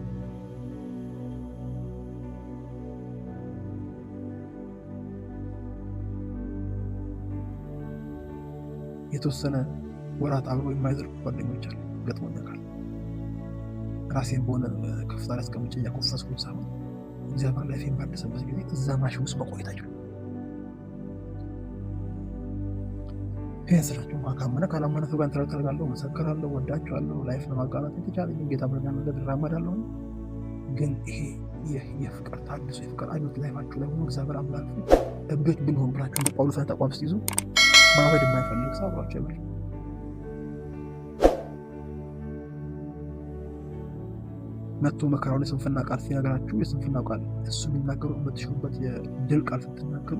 የተወሰነ ወራት አብሮ የማይዘልቁ ጓደኞች አሉ። ገጥሞኛል። ራሴን በሆነ ከፍታ ላይ አስቀምጬ እያኮፈስኩኝ ሳይሆን እግዚአብሔር ላይፌን ባደሰበት ጊዜ እዛ ማሽን ውስጥ መቆየት አይችሉም። ይህን ስራቸው ካመነ ካላመነ ሰው ጋር ተረጋጋለሁ፣ መሰከራለሁ፣ ወዳቸዋለሁ፣ ላይፍ ለማጋራት የተቻለኝ ጌታ ብረጋ መንገድ እራመዳለሁ። ግን ይሄ የፍቅር ታድሶ የፍቅር አብዮት ላይፋችሁ ላይ ሆኖ እግዚአብሔር አምላክ እብዶች ብንሆን ብላችሁ እንደ ጳውሎስ አይነት አቋም ስትይዙ ማበድ የማይፈልግ ሰው አብሯቸው ይበል። መጥቶ መከራው ላይ ስንፍና ቃል ሲነግራችሁ የስንፍና ቃል እሱ የሚናገሩ የምትሽሩበት የድል ቃል ስትናገሩ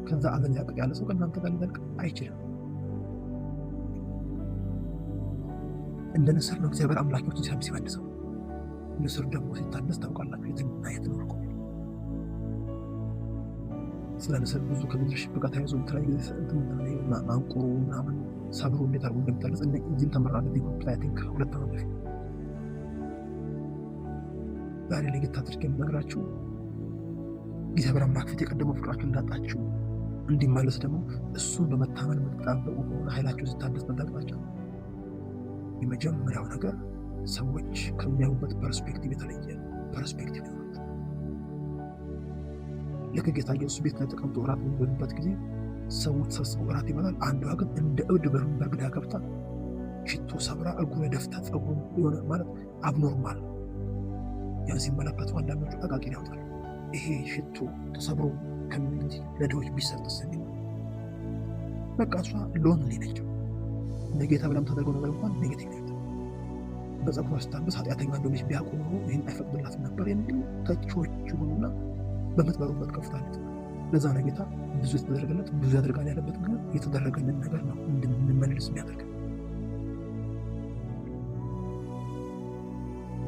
ከዛ አገል ያቅቅ ያለ ሰው ከእናንተ ጋር ሊዘልቅ አይችልም። እንደ ንስር ነው እግዚአብሔር አምላኪዎችን ሲያድሰው። ንስር ደግሞ ሲታደስ ታውቃላችሁ የትና የት ነው። ስለ ንስር ብዙ ከሊደርሺፕ ጋር ተያይዞ የተለያዩ ማንቁሩ ምናምን ሰብሮ እንዴት አድርጎ እንደሚታለስ እዚህም ተመራለ ዲግሩፕ ላይ ቲንክ 2 ዓመት በፊት። ዛሬ ላይ ጌታ አድርጌ የምነግራችሁ እግዚአብሔር አምላክ ፊት የቀደመው ፍቅራችሁ እንዳጣችሁ እንዲመለስ ደግሞ እሱን በመታመን የምትጣበቁ ከሆነ ኃይላችሁ ሲታደስ መታቀጣቸው የመጀመሪያው ነገር ሰዎች ከሚያዩበት ፐርስፔክቲቭ የተለየ ፐርስፔክቲቭ ነው። ልክ ጌታ ኢየሱስ ቤት ላይ ተቀምጦ እራት በሚበሉበት ጊዜ ሰዎች ተሰብስበው እራት ይበላል። አንዷ ግን እንደ እብድ በርግዳ ገብታ ሽቶ ሰብራ እግሩ ላይ ደፍታ ጸጉሩ የሆነ ማለት አብኖርማል። ያን ሲመለከቱ አንዳንዶቹ ጠቃቂን ያወጣሉ። ይሄ ሽቶ ተሰብሮ ከሚንት ለድሆች ቢሰጥስ የሚል በቃ እሷ ሎንሊ ነች። ለጌታ ብላም ተደርገው ነገር እንኳን ኔጌቲቭ ነው። በጸጉሯ ስታብስ ኃጢአተኛ እንደሆነች ቢያውቁ ኖሮ ይህን አይፈቅድላትም ነበር የሚሉ ተቺዎች ይሁኑና በምትበሩበት ከፍታለት። ለዛ ነው ጌታ ብዙ የተደረገለት ብዙ ያደርጋል ያለበት ግን የተደረገልን ነገር ነው እንድንመልስ የሚያደርገን።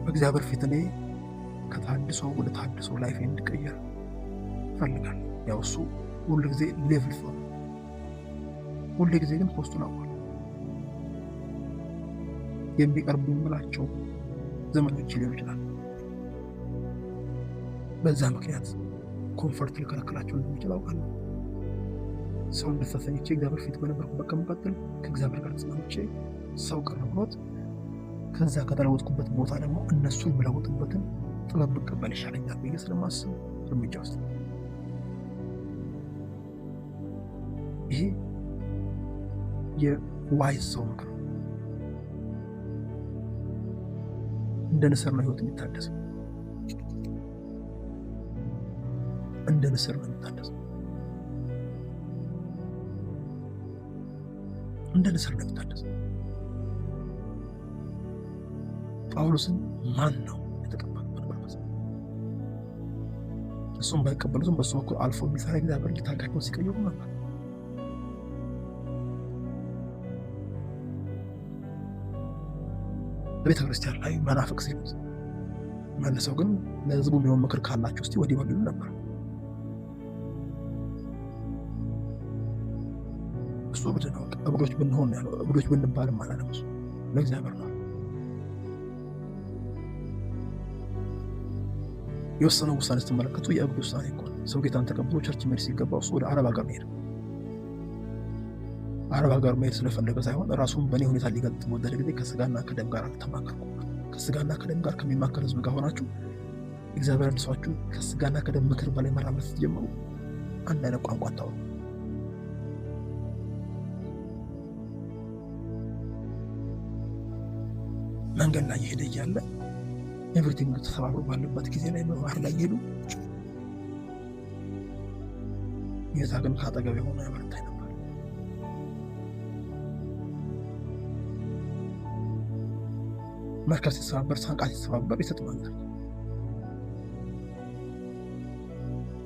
በእግዚአብሔር ፊት እኔ ከታድሶ ወደ ታድሶ ላይፍ እንድቀየር እፈልጋለሁ። ያው እሱ ሁሉ ጊዜ ሌቭል ፎር ሁሉ ጊዜ ግን ፖስቱን አውቋል። የሚቀርቡ የምላቸው ዘመኖች ሊሆን ይችላል። በዛ ምክንያት ኮንፈርት ሊከለክላቸው እንደሚችል አውቃለሁ። ሰው እንደተሰኝቼ እግዚአብሔር ፊት በነበርኩበት ከመቀጠል ከእግዚአብሔር ጋር ተስማምቼ ሰው ቀርቦት ከዛ ከተለወጥኩበት ቦታ ደግሞ እነሱን የምለውጥበትን ጥበብ ብቀበል ይሻለኛል ብዬ ስለማስብ እርምጃ ውስጥ ይሄ የዋይዝ ሰው ምክር። እንደ ንስር ነው ህይወት የሚታደሰው። እንደ ንስር ነው የሚታደሰው። እንደ ንስር ነው የሚታደሰው። ጳውሎስን ማን ነው የተቀበለው? እሱም ባይቀበሉትም በሱ በኩል አልፎ የሚሰራ እግዚአብሔር ልጅ ታሪካቸውን ሲቀይሩ ነበር። በቤተ ክርስቲያን ላይ መናፍቅ ሲሉት መልሰው ግን ለህዝቡ የሚሆን ምክር ካላቸው እስቲ ወዲህ በሉ ነበር። እሱ እብድ ነው። እብዶች ብንሆን ያለው እብዶች ብንባልም አላለም። እሱ ለእግዚአብሔር ነው የወሰነው። ውሳኔ ስትመለከቱ የእብድ ውሳኔ እኮ ሰው ጌታን ተቀብሎ ቸርች መሄድ ሲገባው እሱ ወደ አረብ ሀገር መሄድ አረብ ሀገር መሄድ ስለፈለገ ሳይሆን ራሱን በእኔ ሁኔታ ሊገልጥ ወደደ ጊዜ ከስጋና ከደም ጋር አልተማከርኩም። ከስጋና ከደም ጋር ከሚማከር ህዝብ ጋር ሆናችሁ እግዚአብሔር አድሷችሁ ከስጋና ከደም ምክር በላይ መራመድ ስትጀምሩ አንድ አይነት ቋንቋ ታወሩ። መንገድ ላይ እየሄደ እያለ ኤቭሪቲንግ ተሰባብሮ ባለበት ጊዜ ላይ በባህር ላይ እየሄዱ ጌታ ግን ከአጠገብ የሆነ ያበረታኝ ነበር። መርከብ ሲሰባበር፣ ሳንቃ ሲሰባበር ይሰጥማል።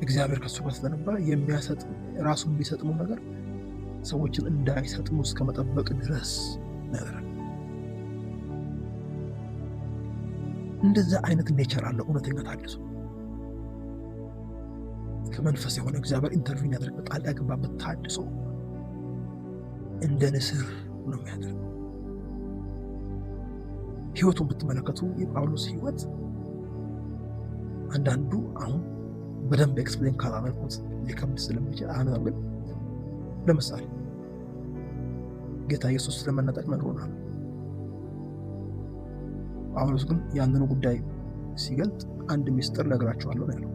እግዚአብሔር ከሱ ጋር ስለነበረ የሚያሰጥም ራሱን የሚሰጥመው ነገር ሰዎችን እንዳይሰጥሙ እስከ መጠበቅ ድረስ ያደርጋል። እንደዛ አይነት ኔቸር አለው እውነተኛ ታድሶ። ከመንፈስ የሆነ እግዚአብሔር ኢንተርቪን ያደርግ ጣልቃ ገባበት ታድሶ እንደ ንስር ነው የሚያደርገው። ህይወቱን ብትመለከቱ የጳውሎስ ህይወት አንዳንዱ አሁን በደንብ ኤክስፕሌን ካላመልኩት ሊከብድ ስለሚችል አሁን ግን ለምሳሌ ጌታ ኢየሱስ ስለመነጠቅ ነግሮናል። ጳውሎስ ግን ያንኑ ጉዳይ ሲገልጥ አንድ ሚስጥር ነግራቸዋለሁ ነው ያለው።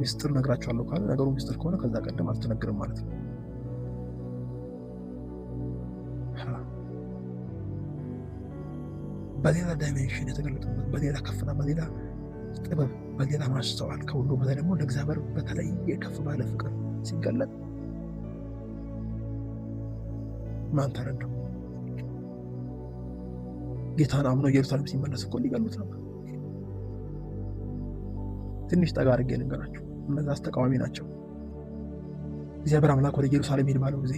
ሚስጥር ነግራቸዋለሁ ካለ ነገሩ ሚስጥር ከሆነ ከዛ ቀደም አልተነገረም ማለት ነው። በሌላ ዳይሜንሽን የተገለጠበት በሌላ ከፍታ፣ በሌላ ጥበብ፣ በሌላ ማስተዋል፣ ከሁሉ በላይ ደግሞ ለእግዚአብሔር በተለየ ከፍ ባለ ፍቅር ሲገለጥ ማን ተረዳው? ጌታን አምኖ ኢየሩሳሌም ሲመለስ እኮ ሊገሉት ነበር። ትንሽ ጠጋ አድርጌ ልንገራችሁ፣ እነዛ ተቃዋሚ ናቸው። እግዚአብሔር አምላክ ወደ ኢየሩሳሌም ሄድ ባለው ጊዜ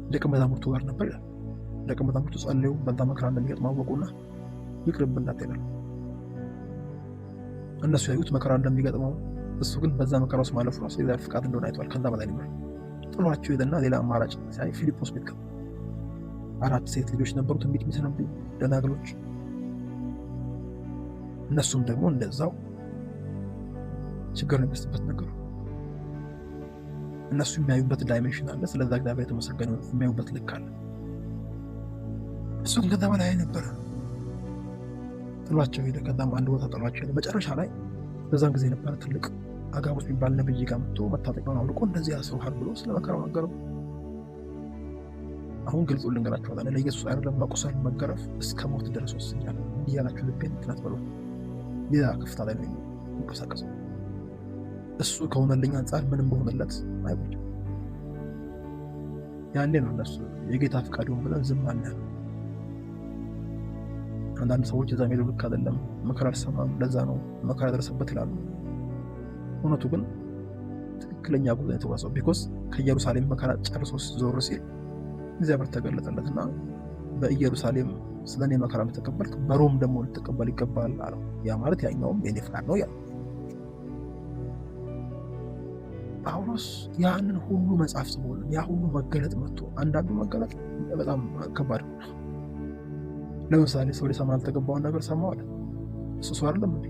ደቀ መዛሙርቱ ጋር ነበር ይላል። ደቀ መዛሙርቱ ጸለዩ፣ በዛ መከራ እንደሚገጥመው አወቁና ይቅርብን እንዳትሄዱ። እነሱ ያዩት መከራ እንደሚገጥመው፣ እሱ ግን በዛ መከራ ውስጥ ማለፉ ራሱ የእግዚአብሔር ፍቃድ እንደሆነ አይቷል። ከዛ በላይ ነበር። ጥሏቸው ሄደና ሌላ አማራጭ ሲያይ ፊልጶስ ቤት ገባ። 4 ሴት ልጆች ነበሩት የሚሰነብቱ ደናግሎች። እነሱም ደግሞ እንደዛው ችግር የሚያስበት ነገሩ። እነሱ የሚያዩበት ዳይሜንሽን አለ። ስለዛ እግዚአብሔር የተመሰገነ የሚያዩበት ልክ አለ። እሱ ግን ከዛ በላይ ነበረ። ጥሏቸው ሄደ። ከዛም አንድ ቦታ ጥሏቸው ሄደ። መጨረሻ ላይ በዛን ጊዜ የነበረ ትልቅ አጋቦስ የሚባል ነብይ ጋር መጥቶ መታጠቂያውን አውልቆ እንደዚህ ያስሩሃል ብሎ ስለ መከራው ነገረው። አሁን ግልጹ ልንገራችኋለን። ለኢየሱስ አይደለም መቁሰል፣ መገረፍ እስከ ሞት ድረስ ወስኛለሁ። እንዲህ ያላችሁ ልቤን ትናት በሉ። ሌላ ከፍታ ላይ ነው የሚንቀሳቀሰው። እሱ ከሆነልኝ አንጻር ምንም በሆነለት አይቆጭም። ያኔ ነው እነሱ የጌታ ፍቃድ ይሁን ብለን ዝም አለ። አንዳንድ ሰዎች እዛ ሄደው ልክ አይደለም መከራ አልሰማም ለዛ ነው መከራ ደረሰበት ይላሉ። እውነቱ ግን ትክክለኛ ጉዞ የተጓዘው ቢኮዝ ከኢየሩሳሌም መከራ ጨርሶ ዞር ሲል እግዚአብሔር ተገለጠለትና በኢየሩሳሌም ስለኔ መከራ ተቀበልክ፣ በሮም ደግሞ ልትቀበል ይገባል አለው። ያ ማለት ያኛውም የኔ ፍቃድ ነው ያለው። ጳውሎስ ያንን ሁሉ መጽሐፍ ጽፎልን ያ ሁሉ መገለጥ መጥቶ አንዳንዱ መገለጥ በጣም ከባድ ነው። ለምሳሌ ሰው ሊሰማ ያልተገባውን ነገር ሰማው አለ። እሱ ሰው አይደለም እንዴ?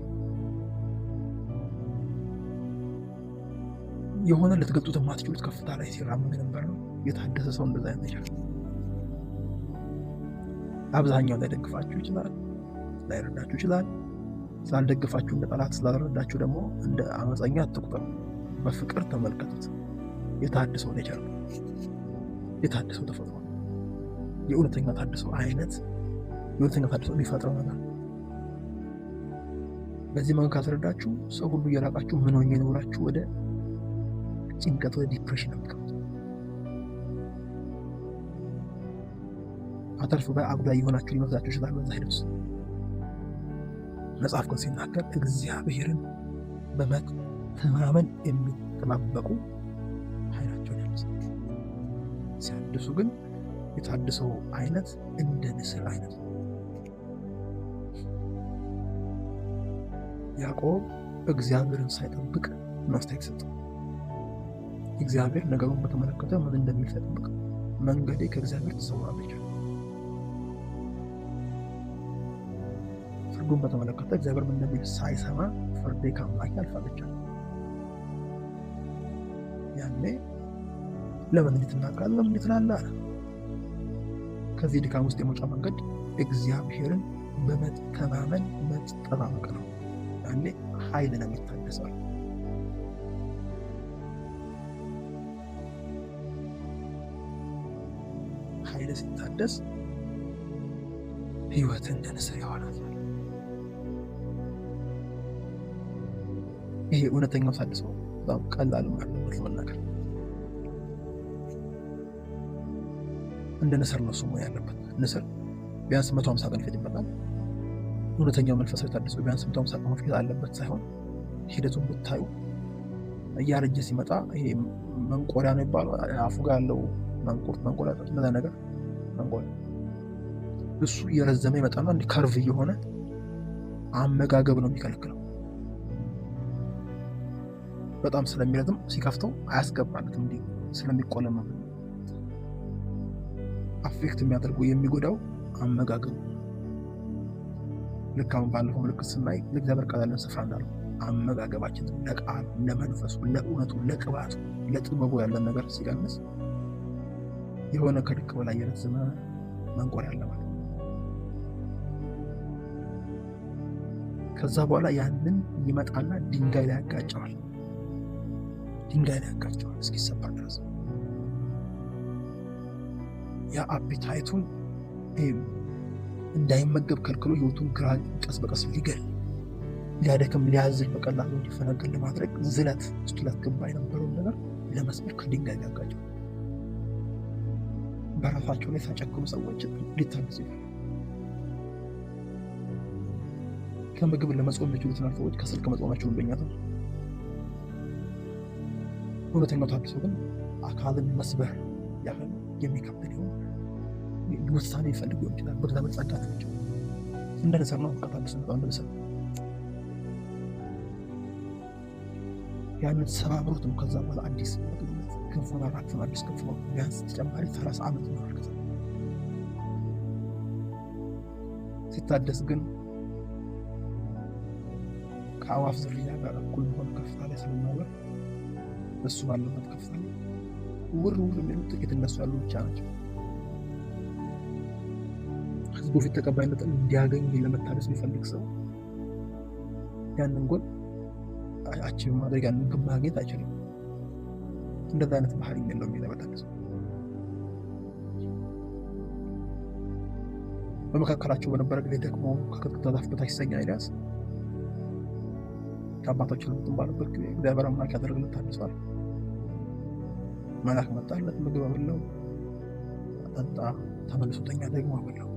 የሆነ ልትገልጡት የማትችሉት ከፍታ ላይ ሲራመድ ነበር ነው። የታደሰ ሰው እንደዛ ያነቻል። አብዛኛው ላይደግፋችሁ ይችላል፣ ላይረዳችሁ ይችላል። ሳልደግፋችሁ እንደ ጠላት ስላልረዳችሁ ደግሞ እንደ አመፀኛ አትቁጠሩ። በፍቅር ተመልከቱት። የታደሰው ኔቸር ነው። የታደሰው ተፈጥሮ የእውነተኛ ታደሰው አይነት የእውነተኛ ታደሰው የሚፈጥረው ነገር። በዚህ መንገድ ካስረዳችሁ ሰው ሁሉ እየራቃችሁ ምን ሆኜ ነው ብላችሁ ወደ ጭንቀት ወደ ዲፕሬሽን አምጥተው አተርፍ በአጉዳይ የሆናችሁ ሊመስላችሁ ይችላል። በዛ ሄደስ መጽሐፍ ቅዱስ ሲናገር እግዚአብሔርን በመተማመን የሚጠባበቁ ኃይላቸውን ያድሳሉ። ሲያድሱ ግን የታድሰው አይነት እንደ ንስር አይነት ነው። ያዕቆብ እግዚአብሔርን ሳይጠብቅ ማስተያየት ሰጠው። እግዚአብሔር ነገሩን በተመለከተ ምን እንደሚል ሳይጠብቅ መንገዴ ከእግዚአብሔር ተሰውራለች። ፍርዱን በተመለከተ እግዚአብሔር ምን እንደሚል ሳይሰማ ፍርዴ ከአምላኬ አልፋለች። ያኔ ለምን እንዴት እናውቃለን? ለምን ትላለህ? ከዚህ ድካም ውስጥ የመውጫ መንገድ እግዚአብሔርን በመተማመን መጠባበቅ ነው። ያኔ ኃይል ነው የሚታደሰው። ኃይል ሲታደስ ህይወት እንደ ንስር ይሆናል። ይሄ እውነተኛው ታድሰው በጣም ቀላል ማለት ለመናገር እንደ ንስር ነው ስሙ ያለበት። ንስር ቢያንስ 150 ቀን ይፈጅበታል። እውነተኛው መንፈሳዊ ታድሰው ቢያንስ 150 ቀን መፍጀት አለበት ሳይሆን ሂደቱን ብታዩ እያረጀ ሲመጣ ይሄ መንቆሪያ ነው ይባላል። አፉ ጋር ያለው መንቆሪያ እንደዛ ነገር መንቆሪያ እሱ እየረዘመ ይመጣና እንዲህ ከርቭ እየሆነ አመጋገብ ነው የሚከለክለው። በጣም ስለሚረዝም ሲከፍተው አያስገባለትም። እንዲህ ስለሚቆለመ አፌክት የሚያደርገው የሚጎዳው አመጋገቡ። ልክ አሁን ባለፈው ምልክት ስናይ ለእግዚአብሔር ቃል ያለን ስፍራ እንዳለው አመጋገባችን ለቃሉ፣ ለመንፈሱ፣ ለእውነቱ፣ ለቅባቱ፣ ለጥበቡ ያለን ነገር ሲቀንስ የሆነ ከልክ በላይ የረዘመ መንቆሪያ አለ ማለት ነው። ከዛ በኋላ ያንን ይመጣና ድንጋይ ላይ ያጋጨዋል። እስኪሰበር ድረስ ያ አፒታይቱን እንዳይመገብ ከልክሎ ህይወቱን ግራ ቀስ በቀስ ሊገል ሊያደክም ሊያዝል በቀላሉ እንዲፈነገል ለማድረግ ዝለት ውስጥ ላስገባ የነበረውን ነገር ለመስበር ከድንጋይ ያጋጨዋል። በራሳቸው ላይ ሳጨክሩ ሰዎች ሊታገዙ ይላል። ከምግብ ለመጾም የሚችሉትን ሰዎች ከስልክ መጾማቸውን በእኛተው እውነተኛው ታድሶ ግን አካልን መስበር ያህል የሚከብድ ሊሆን ውሳኔ ይፈልግ ይችላል። በእግዚአብሔር ጸጋ ናቸው እንደ ንስር ነው። ታድሶ ነው እንደ ንስር ያንን ሰባብሮት ነው። ከዛ በኋላ አዲስ ክንፉን አራግፎ አዲስ ክንፍ ነው። ቢያንስ ተጨማሪ 30 ዓመት ነው አልከዛ ሲታደስ ግን ከአዋፍ ዝርያ ጋር እኩል ሆነ ከፍታ ላይ ስለማይወር እሱ ባለበት ከፍታ ላይ ውር የሚሉት ጥቂት እነሱ ያሉ ብቻ ናቸው። ህዝቡ ፊት ተቀባይነትን እንዲያገኝ ለመታደስ የሚፈልግ ሰው ያንን ጎል አቺቭ ማድረግ ያንን ግብ ማግኘት አይችልም። እንደዛ አይነት ባህሪ የለውም የሚለበታል። በመካከላቸው በነበረ ጊዜ ደግሞ ከቅጥቅጥ ዛፍ በታች ሲተኛ ኤልያስ ከአባቶችን የምትባልበት ጊዜ እግዚአብሔር አምላክ ያደረግለት ታድሷል። መልአክ መጣለት፣ ምግብ አበላው፣ አጠጣ፣ ተመልሶ ተኛ፣ ደግሞ አበላው።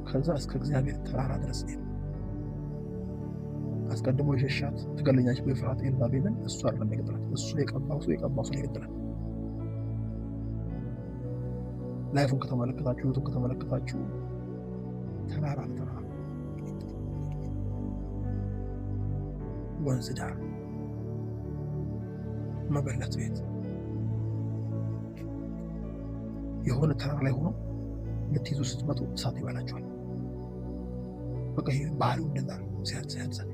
ከዛ እስከ እግዚአብሔር ተራራ ድረስ ሄደ። አስቀድሞ የሸሻት ትገለኛለች ብሎ የፈራት ኤልዛቤልን እሱ አይደለም የገደላት፣ እሱ የቀባው ሰው የገደላት። ላይፉን ከተመለከታችሁ ህይወቱን ከተመለከታችሁ ተራራ ለተራራ ወንዝ ዳር መበለት ቤት የሆነ ተራራ ላይ ሆኖ ልትይዙ ስትመጡ እሳት ይበላችኋል። በቃ ይሄ ባህሪው እንደዛ ነው። ሲያንሰን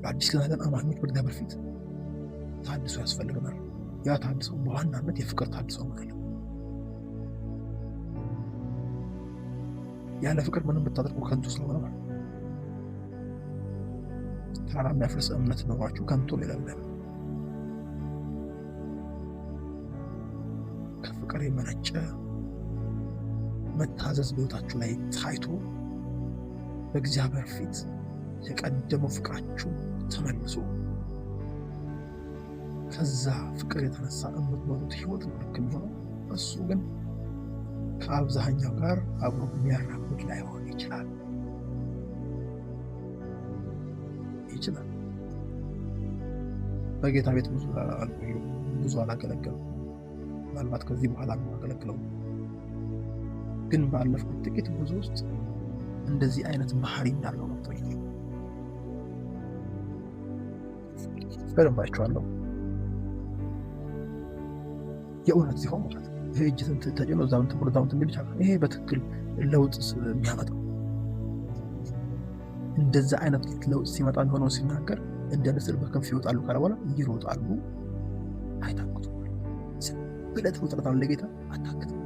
በአዲስ ኪዳን አማኞች በእግዚአብሔር ፊት ታድሶ ያስፈልገናል። ያ ታድሶ በዋናነት የፍቅር ታድሶ ማለት ነው። ያለ ፍቅር ምንም ብታደርጉ ከንቱ ስለሆነ ማለት ተራራ የሚያፈርስ እምነት ኖሯችሁ ከንቱ ሌላለም። ከፍቅር የመነጨ መታዘዝ በሕይወታችሁ ላይ ታይቶ በእግዚአብሔር ፊት የቀደመው ፍቅራችሁ ተመልሶ ከዛ ፍቅር የተነሳ የምትኖሩት ህይወት ነው ልክ የሚሆነው። እሱ ግን ከአብዛኛው ጋር አብሮ የሚያራምድ ላይሆን ይችላል። በጌታ ቤት ብዙ አላገለገሉ፣ ምናልባት ከዚህ በኋላ አገለግለው፣ ግን ባለፉት ጥቂት ጉዞ ውስጥ እንደዚህ አይነት ባህሪ እንዳለው ነው ተወኝ በደንባቸዋለሁ። የእውነት ሲሆን ማለት ነው ይሄ እጅ ተጭኖ ዛውንት ፕሮዳውንት የሚል ይችላል። ይሄ በትክክል ለውጥ የሚያመጣው እንደዛ አይነት ለውጥ ሲመጣ ሆኖ ሲናገር እንደ ንስር በክንፍ ይወጣሉ ካለ በኋላ ይሮጣሉ፣ አይታክቱም። ብለት ወጥረታው ለጌታ አታክቱም።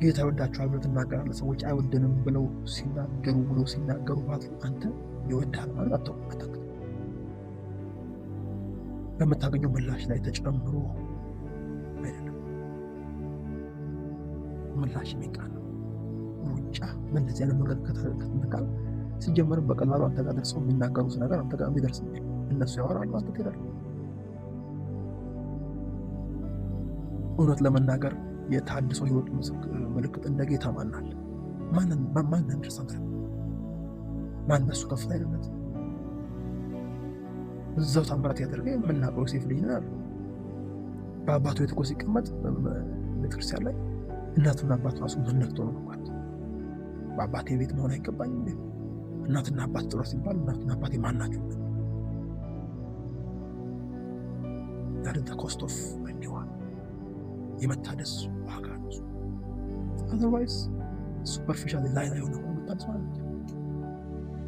ጌታ ይወዳቸዋል ብሎ ትናገራለህ። ሰዎች አይወደንም ብለው ሲናገሩ ማለት አንተ ይወዳል ማለት አታክቱም። በምታገኘው ምላሽ ላይ ተጨምሮ አይደለም። ምላሽ የሚቃል ሩጫ በእንደዚህ አይነት መንገድ ከተነካል ሲጀመርም በቀላሉ አንተ ጋር ደርሰው የሚናገሩት ነገር አንተ ጋር የሚደርስ እነሱ ያወራሉ፣ አንተ ትሄዳለህ። እውነት ለመናገር የታድሶ ህይወት ምልክት እንደ ጌታ ማን አለ? ማን እንደርሳለ? ማን በሱ ከፍታ አይደለም? እዛው ታምራት ያደረገ የምናውቀው ዮሴፍ ልጅ ነው። በአባቱ ቤት እኮ ሲቀመጥ ቤተክርስቲያን ላይ እናትና አባቱ ራሱ መነክቶ ነው ማለት በአባቴ ቤት መሆን አይገባኝም። እናትና አባት ጥሩ ሲባል እናትና አባቴ ማን ናቸው? ዳርንተ ኮስት ኦፍ ሪኒዋል የመታደስ ዋጋ ነው። አዘርዋይስ ሱፐርፊሻል ላይ ሆነ ታድሶ ማለት ነው።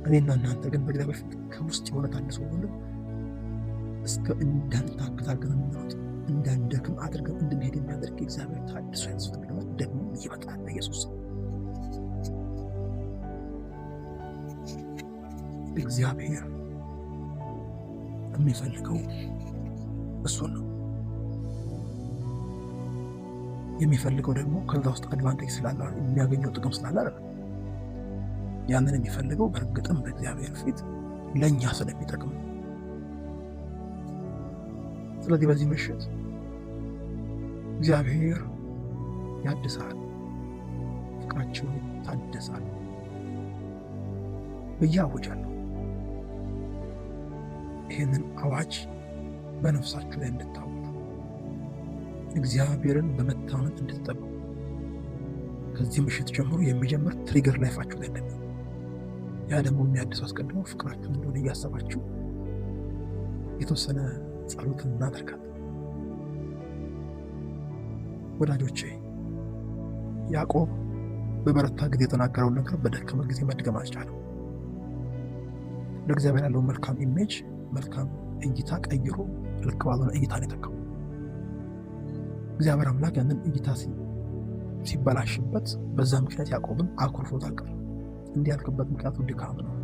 እኔና እናንተ ግን በእግዚአብሔር ፊት ከውስጥ የሆነ ታድሶ ሆነ እስከ እንዳንታክት አድርገን እንድንሮጥ እንዳንደክም አድርገን እንድንሄድ የሚያደርግ እግዚአብሔር ታድሶ ያስፈልገናል። ደግሞ ይመጣል በኢየሱስ እግዚአብሔር የሚፈልገው እሱን ነው። የሚፈልገው ደግሞ ከዛ ውስጥ አድቫንቴጅ ስላለ የሚያገኘው ጥቅም ስላለ አይደለም። ያንን የሚፈልገው በእርግጥም በእግዚአብሔር ፊት ለእኛ ስለሚጠቅም። ስለዚህ በዚህ ምሽት እግዚአብሔር ያድሳል፣ ፍቅራችሁ ታደሳል ብዬ አውጃለሁ። ይህንን አዋጅ በነፍሳችሁ ላይ እንድታውጁ፣ እግዚአብሔርን በመታመን እንድትጠብቁ፣ ከዚህ ምሽት ጀምሮ የሚጀምር ትሪገር ላይፋችሁ ላይ እንደሚሆን፣ ያ ደግሞ የሚያድሰው አስቀድሞ ፍቅራችሁ እንደሆነ እያሰባችሁ የተወሰነ ጸሎትን እናደርጋለን። ወዳጆቼ ያዕቆብ በበረታ ጊዜ የተናገረውን ነገር በደከመ ጊዜ መድገም አልቻለም። ለእግዚአብሔር ያለው መልካም ኢሜጅ፣ መልካም እይታ ቀይሮ ልክ ባልሆነ እይታ ነው የተካው። እግዚአብሔር አምላክ ያንን እይታ ሲበላሽበት በዛ ምክንያት ያዕቆብን አኩርፎት አልቀረም። እንዲህ ያልክበት ምክንያቱ ድካም ነው።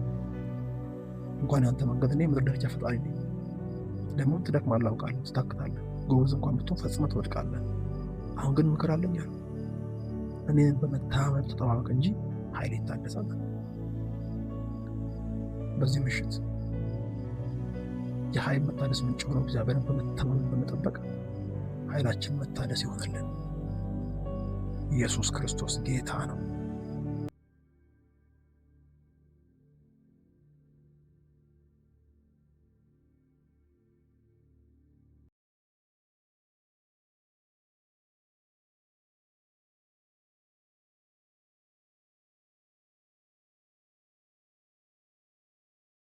እንኳን ያንተ መንገድ እኔ ምድር ዳርቻ ፈጣሪ ነኝ። ደግሞ ትደክማለህ አውቃለሁ፣ ትታክታለህ። ጎበዝ እንኳን ብትሆን ፈጽመህ ትወድቃለህ። አሁን ግን ምክር አለኝ አለ። እኔን በመታመን ተጠባበቅ እንጂ ኃይል ይታደሳል። በዚህ ምሽት የኃይል መታደስ ምንጭ ሆነው እግዚአብሔርን በመታመን በመጠበቅ ኃይላችን መታደስ ይሆናልን። ኢየሱስ ክርስቶስ ጌታ ነው።